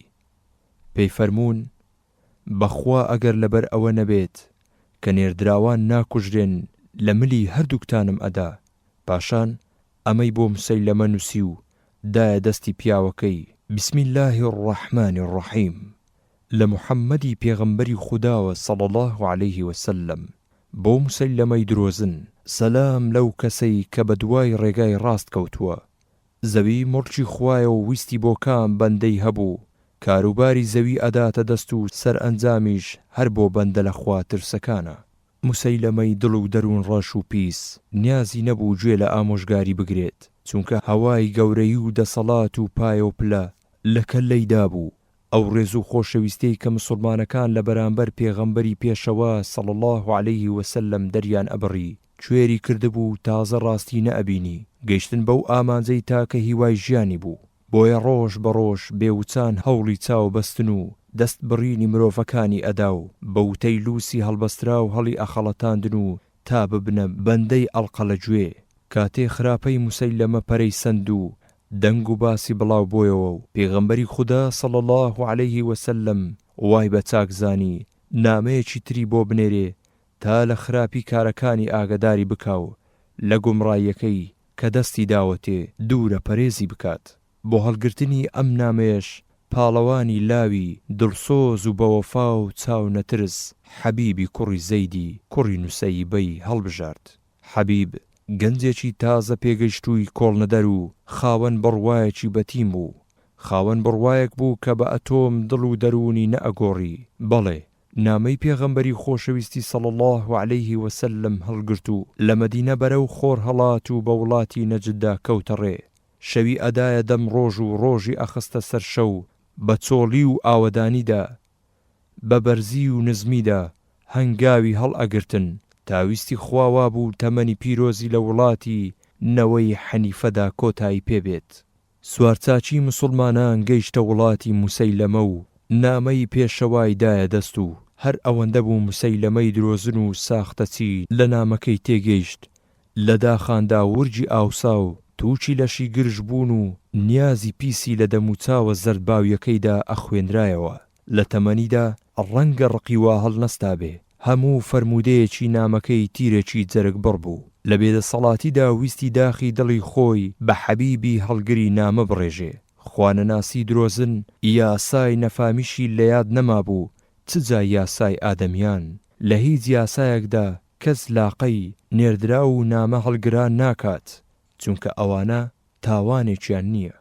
پێی فەرموون بەخوا ئەگەر لەبەر ئەوە نەبێت کە نێردراوان ناکوژرێن لە ملی هەردووکتانم ئەدا. پاشان ئەمەی بۆ موسەیلەمە نووسی و دایە دەستی پیاوەکەی بسم الله الرحمن الرحیم لە محەممەدی پێغەمبەری خودداوە صلی الله عليه وسلم بۆ موسەیلەمەی درۆزن سەلام لەو کەسەی کە بە دوای ڕێگای ڕاست کەوتووە. زەوی مڵکی خوایە و ویستی بۆ کام بەندەی هەبوو کاروباری زەوی ئەداتە دەست و سەرئەنجامیش هەر بۆ بەندە لە خوا ترسەکانە. موسەیلەمەی دڵ و دەروون ڕەش و پیس نیازی نەبوو گوێ لە ئامۆژگاری بگرێت، چونکە هەوای گەورەی و دەسەڵات و پایە و پلە لە کەللەیدا بوو. ئەو ڕێز و خۆشەویستەی کە مسلمانەکان لە بەرامبەر پێغەمبەری پێشەوە صلی الله عليه وسلم دەریان ئەبڕی کوێری کردبوو تازە ڕاستی نەئەبینی. گەیشتن بەو ئامانجەی تاکە هیوای ژیانی بوو، بۆیە ڕۆژ بە ڕۆژ بێوچان هەوڵی چاو بەستن و دەست بڕینی مرۆڤەکانی ئەدا و بەوتەی لووسی هەڵبەسترا و هەڵی ئەخەڵەتاندن و تا ببنە بەندەی ئەڵقە لە گوێ. کاتێ خراپەی موسەیلەمە پەرەی سەند و دەنگ و باسی بڵاو بۆیەوە و پێغەمبەری خودا صلی الله عليه وسلم وای بە چاکزانی نامەیەکی تری بۆ بنێرێ تا لە خراپی کارەکانی ئاگداری بکاو لە گومڕاییەکەی کە دەستی داوەتێ دوورە پەرێزی بکات. بۆ هەڵگرتنی ئەم نامەیەش پاڵەوانی لاوی دڵسۆز و بەوەفا و چاو نەترس حەبیبی کوڕی زەیدی کوڕی نوسەیبەی هەڵبژارد. حەبیب گەنجێکی تازە پێگەیشتووی کۆڵنەدەر و خاوەن بڕوایەکی بەتیم بوو. خاوەن بڕوایەک بوو کە بە ئەتۆم دڵ و دەرونی نەئەگۆڕی. بەڵێ نامەی پێغەمبەری خۆشەویستی صلی الله عليه وسلم هەڵگرت و لە مەدینە بەرەو خۆر هەڵات و بە وڵاتی نەجددا کەوتە ڕێ. شەوی ئەدایە دەم ڕۆژ و ڕۆژی ئەخستە سەر شەو بە چۆڵی و ئاوەدانیدا بە بەرزی و نزمیدا هەنگاوی هەڵ ئەگرتن. تاویستی خواوا بوو تەمەنی پیرۆزی لە وڵاتی نەوەی حەنیفەدا کۆتایی پێبێت. سوارچاکی مسلمانان گەیشتە وڵاتی موسەیلەمە و نامەی پێشەوای دایە دەست و هەر ئەوەندە بوو موسەیلەمەی درۆزن و ساختەچی لە نامەکەی تێگەیشت. لە داخاندا ورجی ئاوسا و تووچی لەشی گرژ بوون و نیازی پیسی لە دەموچاوە زەرباویەکەیدا ئەخوێنرایەوە. لە تەمەنیدا ڕەنگە ڕقیوا هەڵنەستا بێ. هەموو فەرمودەیەکی نامەکەی تیرێکی جەرگ بڕ بوو. لە بێدەسەڵاتیدا ویستی داخی دڵی خۆی بە حەبیبی هەڵگری نامە بڕێژێ. خوانەناسی درۆزن یاسای نەفامیشی لە یاد نەما بوو، چجا یاسای ئادەمیان. لە هیچ یاسایەکدا کەس لاقەی نێردرا و نامە هەڵگران ناکات، چونکە ئەوانە تاوانێکیان نییە.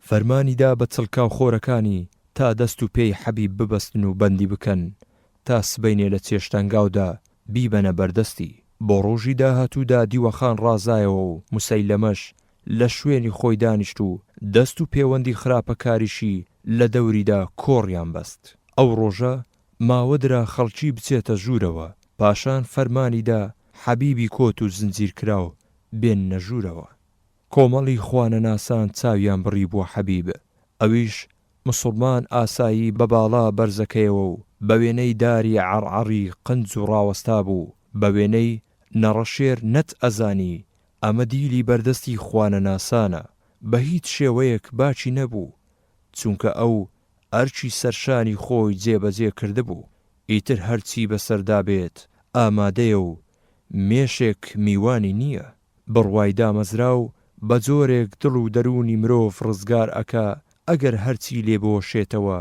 فەرمانیدا بە چڵکاو خۆرەکانی تا دەست و پێی حەبیب ببەستن و بەندی بکەن تا سبەینێ لە چێشتەنگاودا بیبەنە بەردەستی. بۆ ڕۆژی داهاتوودا دیوەخان ڕازایەوە و موسەیلەمەش لە شوێنی خۆی دانیشت و دەست و پەیوەندی خراپەکاریشی لە دەوریدا کۆڕیان بەست. ئەو ڕۆژە ماوەدرا خەڵکی بچێتە ژوورەوە. پاشان فەرمانیدا حەبیبی کۆت و زنجیر کراو بێن نەژوورەوە. کۆمەڵی خوانەناسان چاویان بڕی بۆ حەبیب. ئەویش مسلمان ئاسایی بە باڵا بەرزەکەیەوە و بە وێنەی داری عەرعەری قنج و ڕاوەستا بوو. بە وێنەی نەڕەشێر نەت ئەزانی ئەمە دیلی بەردەستی خوانەناسانە. بە هیچ شێوەیەک باچی نەبوو، چونکە ئەو ئەرچی سەرشانی خۆی جێبەجێ کردبوو. ئیتر هەرچی بەسەردا بێت ئامادەیە و مێشێک میوانی نییە. بڕوای دامەزرا و بە جۆرێک دڵ و دەرونی مرۆڤ ڕزگار ئەکا ئەگەر هەرچی لێبۆشێتەوە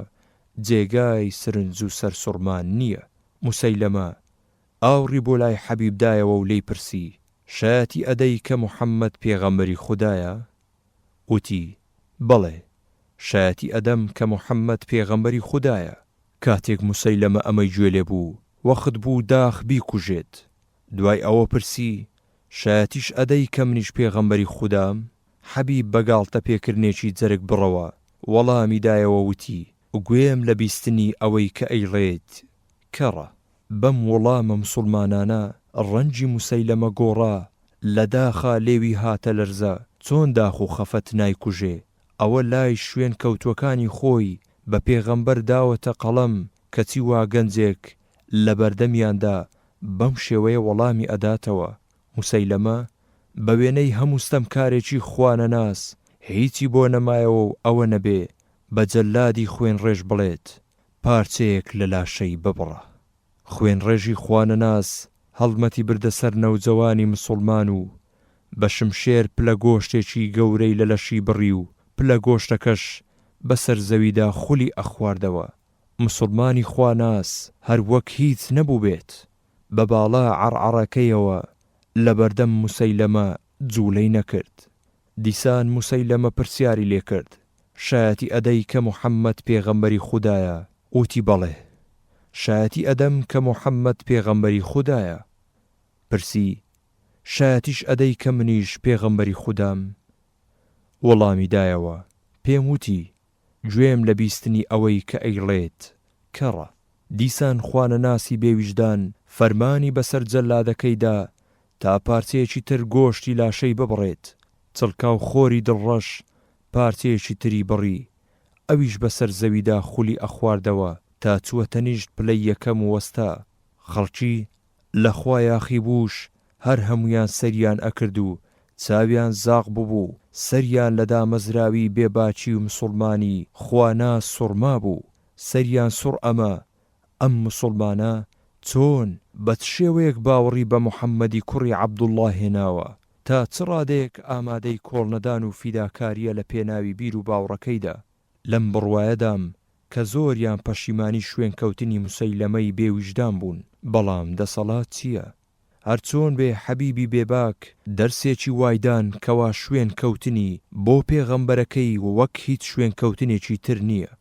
جێگای سرنج و سەرسوڕمان نییە. موسەیلەمە ئاوڕی بۆ لای حەبیبدایەوە و لێی پرسی شایەتی ئەدەی کە موحەممەد پێغەمبەری خودایە؟ وتی بەڵێ، شایەتی ئەدەم کە موحەممەد پێغەمبەری خودایە. کاتێک موسەیلەمە ئەمەی گوێ لێ بوو وەخت بوو داخ بیکوژێت. دوای ئەوە پرسی شایەتیش ئەدەی کە منیش پێغەمبەری خودام؟ حەبیب بەگاڵتە پێکردنێکی جەرگ بڕەوە وەڵامی دایەوە وتی گوێم لە بیستنی ئەوەی کە ئەیڵێت کەڕە. بەم وەڵامە مسلمانانە ڕەنجی موسەیلەمە گۆڕا لە داخا لێوی هاتە لەرزە چۆن داخ و خەفەت نایکوژێ. ئەوە لای شوێن کەوتوەکانی خۆی بە پێغەمبەر داوەتە قەڵەم کەچی وا گەنجێک لە بەردەمیاندا بەم شێوەیە وەڵامی ئەداتەوە. موسەیلەمە بە وێنەی هەموو ستەمکارێکی خوانەناس هیچی بۆ نەمایەوە و ئەوە نەبێ بە جەلادی خوێن ڕێژ بڵێت پارچەیەک لە لاشەی ببڕە. خوێن ڕێژی خوانەناس هەڵمەتی بردە سەر نەوجەوانی مسلمان و بە شمشێر پلە گۆشتێکی گەورەی لە لەشی بڕی و پلە گۆشتەکەش بەسەر زەویدا خولی ئەخواردەوە. مسلمانی خواناس هەر وەک هیچ نەبوو بێت، بە باڵا عەرعەرەکەیەوە لە بەردەم موسەیلەمە جوولەی نەکرد. دیسان موسەیلەمە پرسیاری لێ کرد شایەتی ئەدەی کە موحەممەد پێغەمبەری خودایە؟ وتی بەڵێ. شایەتی ئەدەم کە موحەممەد پێغەمبەری خودایە؟ پرسی شایەتیش ئەدەی کە منیش پێغەمبەری خودام؟ وەڵامی دایەوە. پێم وتی گوێم لە بیستنی ئەوەی کە ئەیڵێت کەڕە. دیسان خوانەناسی بێویژدان فەرمانی بەسەر جەلادەکەیدا تا پارچەیەکی تر گۆشتی لاشەی ببڕێت، چڵکاو خۆری دڵڕەش پارچەیەکی تری بڕی، ئەویش بەسەر زەویدا خولی ئەخواردەوە تا چووەتە نیشت پلەی یەکەم وەستا. خەڵکی لە خوا یاخی بووش هەر هەمویان سەریان ئەکرد و چاویان زاغ بوو، سەریان لە دامەزراوی بێباچی و مسڵمانی خواناس سوڕما بوو، سەریان سوڕ ئەم مسڵمانە چۆن بە چ شێوەیەک باوەڕی بە موحەممەدی کوڕی عەبدوڵڵا هێناوە تا چ ڕادەیەک ئامادەی کۆڵنەدان و فیداکاریە لە پێناوی بیر و باوڕەکەیدا. لەم بڕوایەدام کە زۆریان پەشیمانی شوێن کەوتنی موسەیلەمەی بێویژدان بوون. بەڵام دەسەڵات چییە؟ هەرچۆن بێ حەبیبی بێباک دەرسێکی وایدان کەوا شوێن کەوتنی بۆ پێغەمبەرەکەی وەک هیچ شوێن کەوتنێکی تر نییە.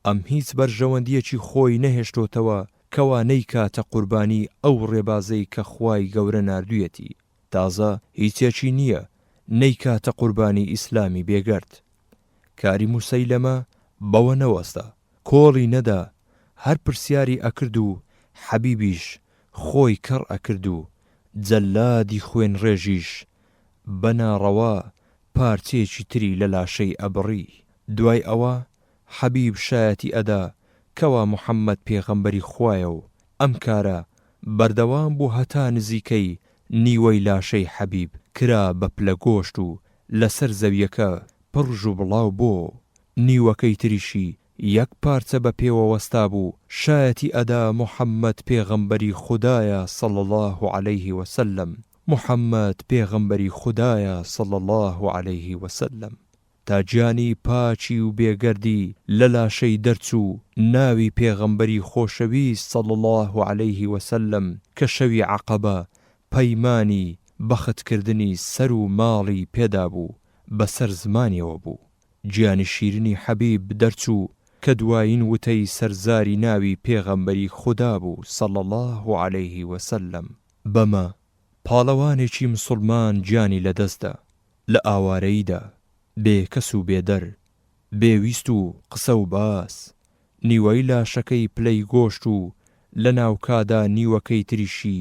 ئەم هیچ بەرژەوەندیەکی خۆی نەهێشتۆتەوە کەوا نەیکاتە قوربانی ئەو ڕێبازەی کە خوای گەورە ناردوویەتی. تازە هیچێکی نییە نەیکاتە قوربانی ئیسلامی بێگەرد. کاری موسەیلەمە بەوە نەوەستا، کۆڵی نەدا، هەر پرسیاری ئەکرد و حەبیبیش خۆی کەڕ ئەکرد و جەلادی خوێن ڕێژیش بەناڕەوا پارچەیەکی تری لە لاشەی ئەبڕی. دوای ئەوە حەبیب شایەتی ئەدا کەوا موحەممەد پێغەمبەری خوایە و ئەم کارە بەردەوام بوو هەتا نزیکەی نیوەی لاشەی حەبیب کرا بە پلە گۆشت و لەسەر زەویەکە پڕژ و بڵاو بۆ. نیوەکەی تریشی یەک پارچە بە پێوە وەستا بوو. شایەتی ئەدا موحەممەد پێغەمبەری خودایە صلی الله عليه وسلم. موحەممەد پێغەمبەری خودایە صلی الله عليه وسلم. تا گیانی پاچی و بێگەردی لە لاشەی دەرچوو ناوی پێغەمبەری خۆشەویست صلی الله عليه وسلم کە شەوی عەقەبە پەیمانی بەختکردنی سەر و ماڵی پێدا بوو بەسەر زمانیەوە بوو. گیانی شیرنی حەبیب دەرچوو کە دوایین وتەی سەرزاری ناوی پێغەمبەری خودا بوو صلی الله عليه وسلم. بەمە پاڵەوانێکی مسڵمان گیانی لەدەستدا لە ئاوارەییدا، بێ کەس و بێدەر، بێویست و قسە و باس. نیوەی لاشەکەی پلەی گۆشت و لە ناوکادا نیوەکەی تریشی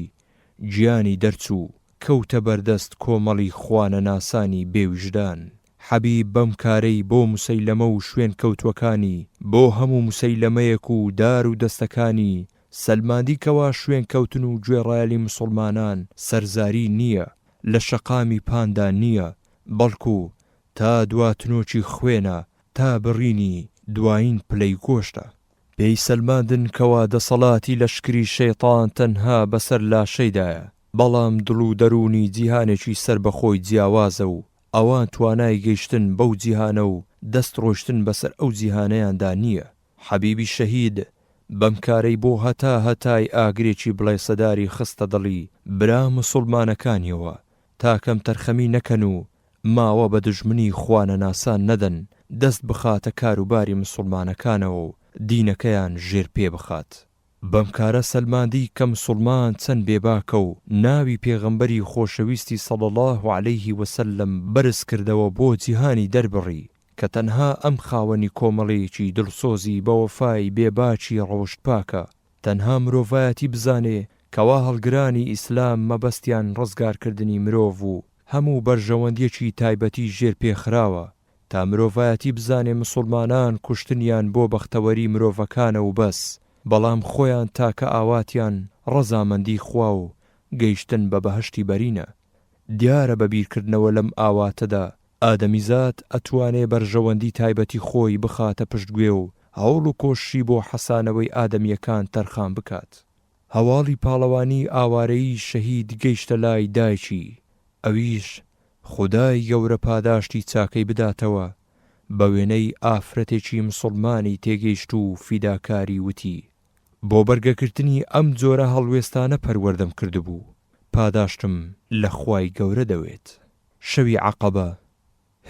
گیانی دەرچوو کەوتە بەردەست کۆمەڵی خوانەناسانی بێویژدان. حەبیب بەم کارەی بۆ موسەیلەمە و شوێن کەوتوەکانی بۆ هەموو موسەیلەمەیەک و دار و دەستەکانی سەلماندی کەوا شوێن کەوتن و گوێڕایەلی مسڵمانان سەرزاری نییە، لە شەقامی پاندا نییە، بەڵکو تا دواتنۆکی خوێنە تا بڕینی دوایین پلەی گۆشتە. پێی سەلماندن کەوا دەسەڵاتی لەشکری شەیطان تەنها بەسەر لاشەیدایە، بەڵام دڵ و دەرونی جیهانێکی سەر بەخۆی جیاوازە و ئەوان توانای گەیشتن بەو جیهانە و دەست ڕۆشتن بەسەر ئەو جیهانەیاندا نییە. حەبیبی شەهید بەم کارەی بۆ هەتای ئاگرێکی بڵێ سەداری خستە دڵی برا مسڵمانەکانیەوە تا کەم تەرخەمی نەکەن و ماوە بە دژمنی خوانەناسان نەدەن، دەست بخاتە کاروباری مسڵمانەکانەوە و دینەکەیان ژێر پێ بخات. بەم کارە سەلماندی کە مسڵمان چەند بێباکە و ناوی پێغەمبەری خۆشەویستی صلی الله عليه وسلم بەرز کردەوە بۆ جیهانی دەربڕی کە تەنها ئەم خاوەنی کۆمەڵەیەکی دڵسۆزی بە وەفای بێباچی ڕەوشت پاکە، تەنها مرۆڤایەتی بزانێ کەوا هەڵگرانی ئیسلام مەبەستیان ڕزگارکردنی مرۆڤ و هەموو بەرژەوەندیەکی تایبەتی ژێر پێخراوە، تا مرۆڤایەتی بزانێ مسڵمانان کوشتنیان بۆ بەختەوەری مرۆڤەکانە و بەس، بەڵام خۆیان تاکە ئاواتیان ڕەزامەندی خوا و گەیشتن بە بەهەشتی بەرینە. دیارە بەبیرکردنەوە لەم ئاواتەدا ئادەمیزاد ئەتوانێ بەرژەوەندی تایبەتی خۆی بخاتە پشتگوێ و هەوڵ و کۆشی بۆ حەسانەوەی ئادەمیەکان تەرخان بکات. هەواڵی پاڵەوانی ئاوارەی شەهید گەیشتە لای دایکی، ئەویش خودای گەورە پاداشتی چاکەی بداتەوە. بە وێنەی ئافرەتێکی مسڵمانی تێگەیشت و فیداکاری وتی بۆ بەرگەکردنی ئەم جۆرە هەڵوێستانە پەروەردەم کردبوو، پاداشتم لە خوای گەورە دەوێت. شەوی عەقەبە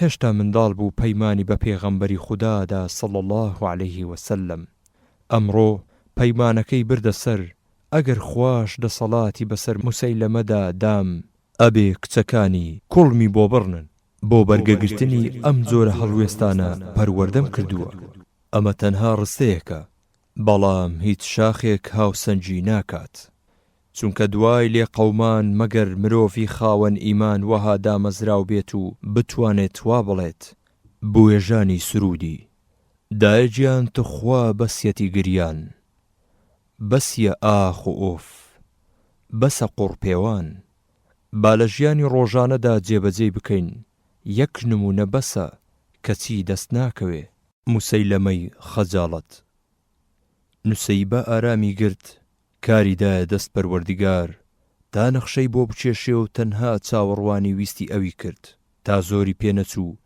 هێشتا منداڵ بوو پەیمانی بە پێغەمبەری خودادا صلی الله عليه وسلم. ئەمڕۆ پەیمانەکەی بردە سەر، ئەگەر خوش دەسەڵاتی بەسەر موسەیلەمەدا دام ئەبێ کچەکانی کوڵمی بۆ بڕنن. بۆ بەرگەگرتنی ئەم جۆرە هەڵوێستانە پەروەردەم کردووە. ئەمە تەنها ڕستەیەکە، بەڵام هیچ شاخێک هاوسەنجی ناکات، چونکە دوای لێ قەومان مەگەر مرۆڤی خاوەن ئیمان وەها دامەزراو بێت و بتوانێت وا بڵێت بوێژانی سرودی دایەگیان تخوا بەسیەتی گریان، بەسیە ئاخ و ئۆف، بەسە قوڕپێوان. با لە ژیانی ڕۆژانەدا جێبەجێ بکەین، یەک نمونە بەسە کەچی دەست ناکەوێ. موسەیلەمەی خەجاڵەت. نوسەیبە ئارامی گرت، کاریدایە دەست پەروەردیگار تا نەخشەی بۆ بچێشێ و تەنها چاوەڕوانی ویستی ئەوی کرد تا زۆری پێنەچوو.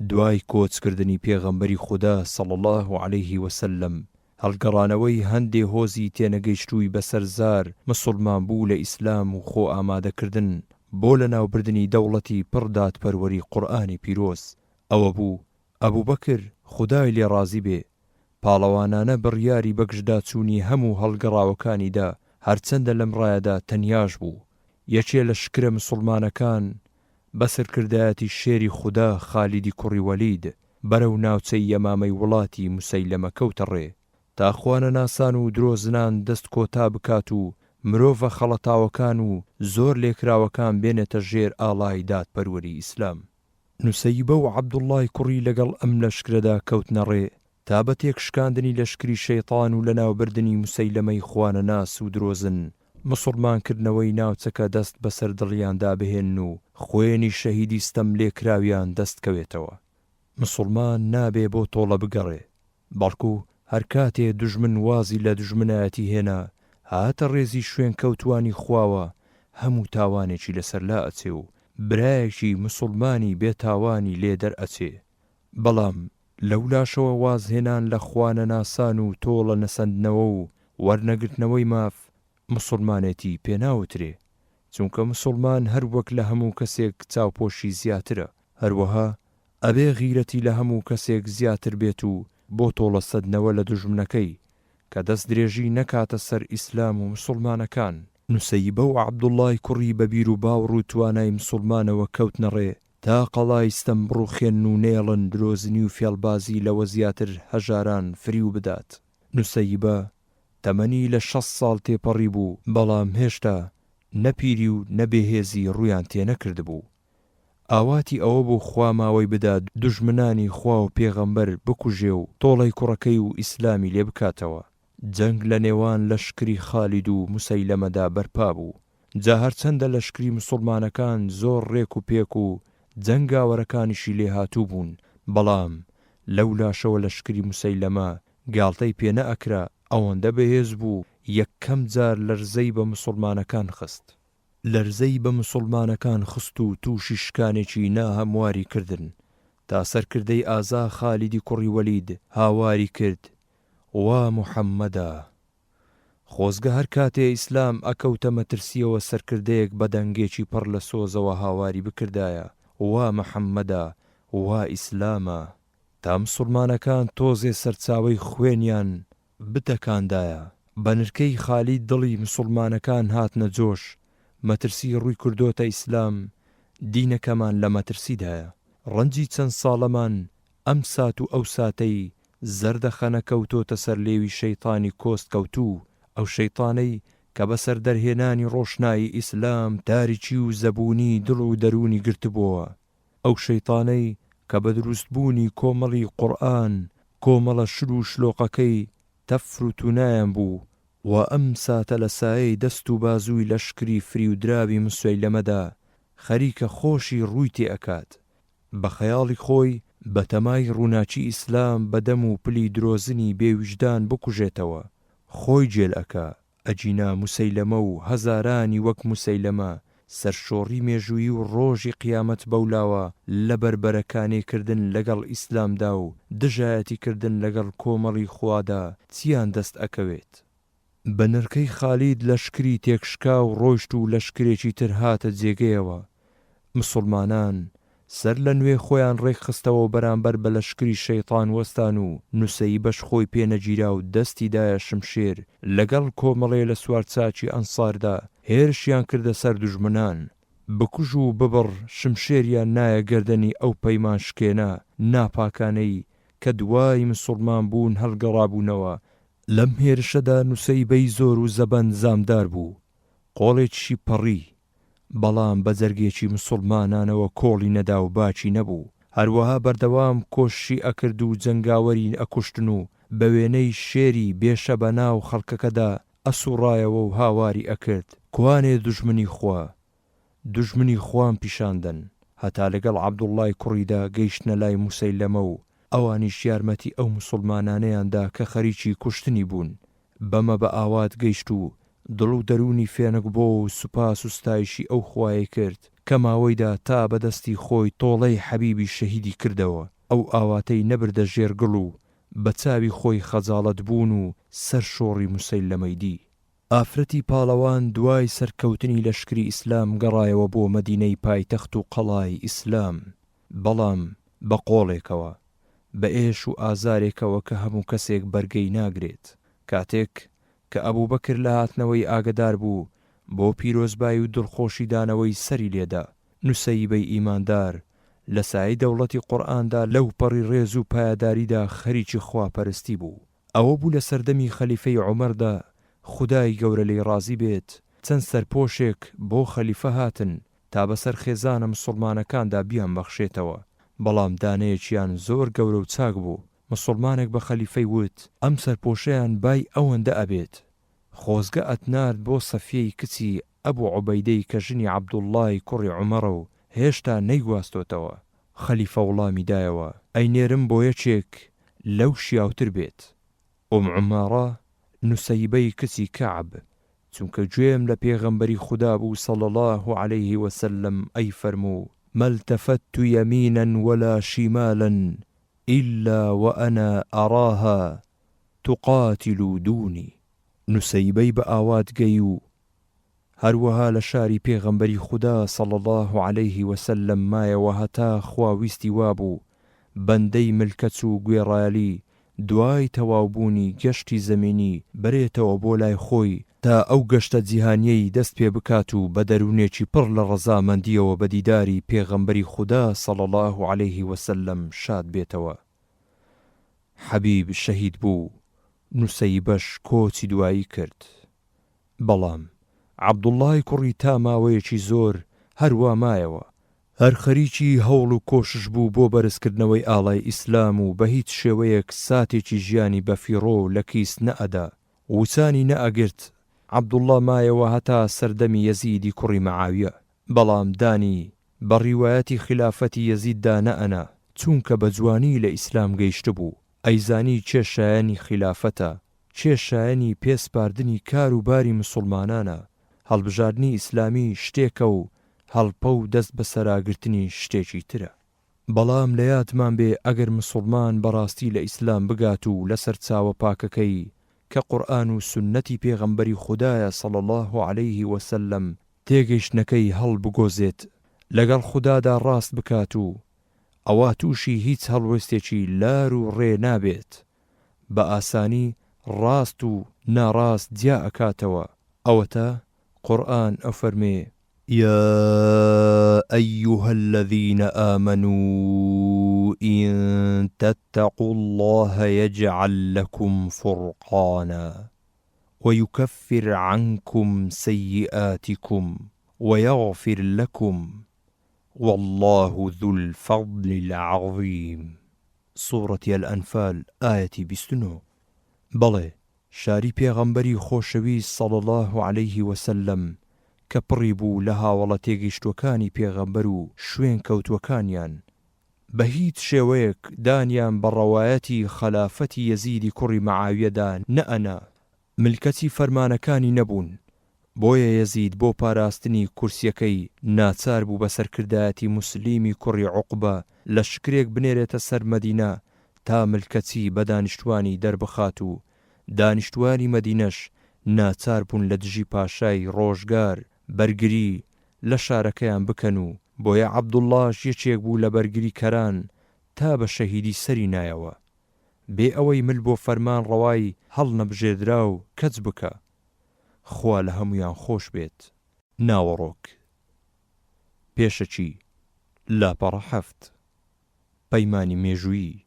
دوای کۆچکردنی پێغەمبەری خوددا صلی الله عليه وسلم هەڵگەڕانەوەی هەندێ هۆزی تێنەگەیشتووی بەسەر زار مسلمان بوو لە ئیسلام و خۆ ئامادەکردن بۆ لە ناوبردنی دەوڵەتی پڕدات پەروەری قورئانی پیرۆز. ئەوە بوو ئەبوبەکر خودای لێ ڕازی بێ پاڵەوانانە بڕیاری بەگشدا چوونی هەموو هەڵگەڕاوەکانیدا هەرچەندە لەم ڕایەدا تەنیاش بوو. یەکێ لە شکرە مسلمانەکان بەسەرکردایەتی شێری خوددا خالیدی کوڕی وەلید بەرەو ناوچەی یەمامەی وڵاتی موسەیلەمە کەوتەڕێ تا خوانە ناسان و درۆزنان دەست کۆتا بکات و مرۆڤە خەڵەتاوەکان و زۆر لێکراوەکان بێنێتە ژێر ئاڵای دادپەروەری ئیسلام. نوسەیبە و عەبدوڵڵای کوڕی لەگەڵ ئەم لەشکرەدا کەوتنەڕێ تا بە تێکشکاندنی لەشکری شەیطان و لە ناوبردنی موسەیلەمەی خوانە ناس و درۆزن مسلمانکردنەوەی ناوچەکە دەست بەسەر دڵیاندا بهێن و خوێنی شەهیدی ستەم لێکراویان دەستکەوێتەوە. مسلمان نابێ بۆ تۆڵە بگەڕێ، بەڵکو هەر کاتێ دوژمن وازی لە دوژمنایەتی هێنا هاتە ڕێزی شوێن کەوتوانی خواوە هەموو تاوانێکی لەسەر لا ئەچێ و برایەکی مسلمانی بێتاوانی لێ دەرئەچێ. بەڵام لەولاشەوە وازهێنان لە خوانە ناسان و تۆڵە نەسەندنەوە و وەرنەگرتنەوەی ماف مسلمانێتی پێناوترێ، چونکە مسلمان هەر وەک لە هەموو کەسێک چاوپۆشی زیاترە، هەروەها ئەبێ غیرەتی لە هەموو کەسێک زیاتر بێت و بۆ تۆڵە سەدنەوە لە دوژمنەکەی کە دەست درێژی نەکاتە سەر ئیسلام و مسلمانەکان. نوسەیبە و عەبدوڵڵای کوڕی بەبیر و باوڕ و توانای مسلمانەوە کەوتنەڕێ تا قەڵای ستەم بڕوخێن و نێڵن درۆزنی و فێڵبازی لەوە زیاتر هەژاران فریو بدات. نوسەیبە تەمەنی لە 60 ساڵ تێپەڕی بوو، بەڵام هێشتا نەپیری و نەبێهێزی ڕوویان تێنەکرد بوو. ئاواتی ئەوە بوو خوا ماوەی بدات دوژمنانی خوا و پێغەمبەر بکوژێ و تۆڵەی کوڕەکەی و ئیسلامی لێ بکاتەوە. جەنگ لە نێوان لەشکری خالید و موسەیلەمەدا بەرپا بوو. جا هەرچەندە لەشکری مسلمانەکان زۆر ڕێک و پێک و جەنگاوەرەکانیشی لێ هاتوو بوون، بەڵام لەولاشەوە لەشکری موسەیلەمە گاڵتەی پێنە ئەکرا ئەوەندە بەهێز بوو یەکەم جار لەرزەی بە مسلمانەکان خست. لەرزەی بە مسلمانەکان خست و تووشی شکانێکی ناهەمواری کردن تا سەرکردەی ئازا خالیدی کوڕی وەلید هاواری کرد وا محەممەدا. خۆزگە هەر کاتێ ئیسلام ئەکەوتە مەترسیەوە سەرکردەیەک بە دەنگێکی پڕ لە سۆزەوە هاواری بکردایە وا محەممەدا وا ئیسلامە، تا مسلمانەکان تۆزێ سەرچاوەی خوێنیان بتەکاندایە. بەنرکەی خالید دڵی مسلمانەکان هاتنە جۆش، مەترسی ڕووی کردۆتە ئیسلام، دینەکەمان لە مەترسیدایە. ڕەنجی چەند ساڵەمان ئەم سات و ئەو ساتەی زەردەخەنە کەوتۆتە سەر لێوی شەیطانی کۆست کەوتوو، ئەو شەیطانەی کە بەسەر دەرهێنانی ڕۆشنایی ئیسلام تاریکی و زەبوونی دڵ و دەرونی گرتبووە، ئەو شەیطانەی کە بە دروستبوونی کۆمەڵی قورئان کۆمەڵە شر و شلۆقەکەی تەفر و تونایان بوو و ئەم ساتە لە سایەی دەست و بازووی لەشکری فری و دراوی موسەیلەمەدا خەریکە خۆشی ڕووی تێئەکات. بە خەیاڵی خۆی بە تەمای ڕووناچی ئیسلام بەدەم و پلی درۆزنی بێویژدان بکوژێتەوە، خۆی جێل ئەکا ئەجینا موسەیلەمە و هەزارانی وەک موسەیلەمە سەرشۆڕی مێژووی و ڕۆژی قیامەت بەولاوە لە بربەرەکانێکردن لەگەڵ ئیسلامدا و دژایەتی کردن لەگەڵ کۆمەڵی خوادا چیان دەست ئەکەوێت. بە نرکەی خالید لەشکری تێکشکا و ڕۆیشت و لەشکرێکی تر هاتە جێگەیەوە. مسلمانان سەر لە نوێ خۆیان ڕێک خستەوە بەرامبەر بە لەشکری شەیطان وەستان و نوسەی بەش خۆی پێنەگیرا و دەستی دایە شمشێر لەگەڵ کۆمەڵێ لە سوارچاکی ئەنساردا هێرشیان کردە سەر دوژمنان. بکوژ و ببڕ شمشێریان نایە گەردەنی ئەو پەیمان شکێنە ناپاکانەی کە دوای مسڵمان بوون هەڵگەڕابوونەوە. لەم هێرشەدا نوسەیبەی زۆر و زەبەن زامدار بوو، قۆڵێکی پەڕی، بەڵام بە جەرگێکی مسڵمانانەوە کۆڵی نەدا و باچی نەبوو. هەروەها بەردەوام کۆشی ئەکرد و جەنگاوەری ئەکوشتن و بە وێنەی شێری بێشە بە ناو خەڵکەکەدا ئەسوڕایەوە و هاواری ئەکرد کوانێ دوژمنی خوا، دوژمنی خوان پیشاندن، هەتا لەگەڵ عەبدوڵڵای کوڕیدا گەیشتنە لای موسەیلەمە و ئەوانیش یارمەتی ئەو مسڵمانانەیاندا کە خەریکی کوشتنی بوون. بەمە بە ئاوات گەیشت و دڵ و دەرونی فێنک بۆ و سوپاس و ستایشی ئەو خوایە کرد کە ماوەیدا تا بەدەستی خۆی تۆڵەی حەبیبی شەهیدی کردەوە. ئەو ئاواتەی نەبردە ژێرگڵ و بە چاوی خۆی خەجاڵەت بوون و سەر شۆڕی موسەیلەمەی دی. ئافرەتی پاڵەوان دوای سەرکەوتنی لەشکری ئیسلام گەڕایەوە بۆ مەدینەی پایتەخت و قەڵای ئیسلام، بەڵام بە قۆڵێکەوە، بە ئێش و ئازارێکەوە کە هەموو کەسێک بەرگەی ناگرێت. کاتێک کە ئەبوبەکر لە هاتنەوەی ئاگدار بوو بۆ پیرۆزبایی و دڵخۆشی دانەوەی سەری لێدا، نوسەیبەی ئیماندار لە سای دەوڵەتی قورئاندا لەو پەڕی ڕێز و پایداریدا خەریکی خواپەرستی بوو. ئەوە بوو لە سەردەمی خەلیفەی عومەردا، خودای گەورە لێی ڕازی بێت، چەند سەرپۆشێک بۆ خەلیفە هاتن تا بەسەر خێزانە مسڵمانەکاندا بیان بەخشێتەوە، بەڵام دانەیەکیان زۆر گەورە و چاک بوو. مسڵمانێک بە خەلیفەی وت ئەم سەرپۆشەیان بای ئەوەندە ئەبێت. خۆزگە ئەتنارد بۆ سەفیەی کچی ئەبوو عوبەیدەی کە ژنی عەبدوڵڵای کوڕی عومەرە و هێشتا نەیگواستۆتەوە. خەلیفە وڵامی دایەوە ئەینێرم بۆ یەکێک لەو شیاوتر بێت. عومەرە نوسەیبەی کچی کەعب، چونکە گوێم لە پێغەمبەری خودا بوو صلی الله عليه وسلم ئەی فەرموو ما التفت يمينا ولا شمالا إلا وأنا أراها تقاتل دوني. نوسەیبەی بە ئاوات گەی و هەروەها لە شاری پێغەمبەری خودا صلی الله عليه وسلم مایەوە هەتا خواویستی وابوو بەندەی ملکەت و گوێڕایەلی دوای تەواوبوونی گەشتی زەمینی بەرێتەوە بۆ لای خۆی تا ئەو گەشتە جیهانیەی دەست پێ بکات و بە دەروونێکی پڕ لە ڕەزامەندیەوە بە دیداری پێغەمبەری خودا صلی الله عليه وسلم شاد بێتەوە. حەبیب شەهید بوو، نوسەیبەش کۆچی دوایی کرد. بەڵام عەبدوڵڵای کوڕی تا ماوەیەکی زۆر هەروە مایەوە، هەر خەریکی هەوڵ و کۆشش بوو بۆ بەرزکردنەوەی ئاڵای ئیسلام و بە هیچ شێوەیەک ساتێکی ژیانی بەفیڕۆ لە کیس نەئەدا، وچانی نەئەگرت. عەبدوڵڵا مایەوە هەتا سەردەمی یەزیدی کوڕی مەعاویە، بەڵام دانی بە ڕیوایەتی خلافەتی یەزیددا نەئەنا، چونکە بە جوانی لە ئیسلام گەیشت بوو. ئەیزانی چێشایەنی خلافەتە، چێشایەنی پێسپاردنی کار و باری مسڵمانانە. هەڵبژاردننی ئیسلامی شتێکە و هەڵپە و دەست بە سەراگرتنی شتێکی ترە. بەڵام لە یادمان بێ ئەگەر مسڵمان بەڕاستی لە ئیسلام بگات و لەسەر چاوە پاکەکەی کە قورئان و سنەتی پێغەمبەری خودایە صلی الله عليه وسلم تێگەیشتنەکەی هەڵبگۆزێت، لەگەڵ خودادا ڕاست بکات و ئەوە تووشی هیچ هەڵوێستێکی لار و ڕێ نابێت، بە ئاسانی ڕاست و ناڕاست جیا ئەکاتەوە. ئەوەتە قورئان ئەفەرمێ يا أيها الذين آمنوا إن تتقوا الله يجعل لكم فرقانا ويكفر عنكم سيئاتكم ويغفر لكم والله ذو الفضل العظيم. سورة الأنفال آية 29. بەڵێ شاری پێغەمبەری خۆشەویست صلی الله عليه وسلم کە پڕی بوو لە هاوڵە تێگەیشتوەکانی پێغەمبەر و شوێن کەوتوەکانیان، بە هیچ شێوەیەک دانیان بە ڕەوایەتی خەلافەتی یەزیدی کوڕی مەعاویەدا نەئەنا، ملکەتی فەرمانەکانی نەبوون. بۆیە یەزید بۆ پاراستنی کورسیەکەی ناچار بوو بە سەرکردایەتی مسلیمی کوڕی عوقبە لە شکرێک بنێرێتە سەر مەدینە تا ملکەتی بە دانیشتوانی دەربخات و دانیشتوانی مەدینەش ناچار بوون لە دژی پاشای ڕۆژگار بەرگری لە شارەکەیان بکەن و بۆیە عەبدوڵڵاش یەکێک بوو لە بەرگری کەران تا بە شەهیدی سەری نایەوە، بێ ئەوەی مل بۆ فەرمان ڕەوای هەڵ نەبژێدرا و کەچ بکە. خوا لە هەمویان خۆش بێت. ناوەڕۆک پێشەچی لاپەڕە 7 پەیمانی مێژوویی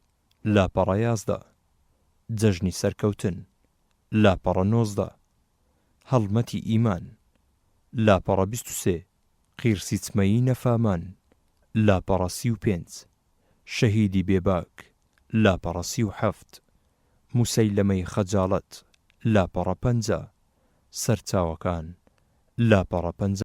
لاپەڕە 11 جەژنی سەرکەوتن لاپەڕە 19 هەڵمەتی ئیمان لاپەڕە 23 قیرسی چمەیی نەفامان لاپەڕە 35 شەهیدی بێباک لاپەڕە 37 موسەیلەمەی خەجاڵەت لاپەڕە 50 سەرچاوەکان لاپەڕە 50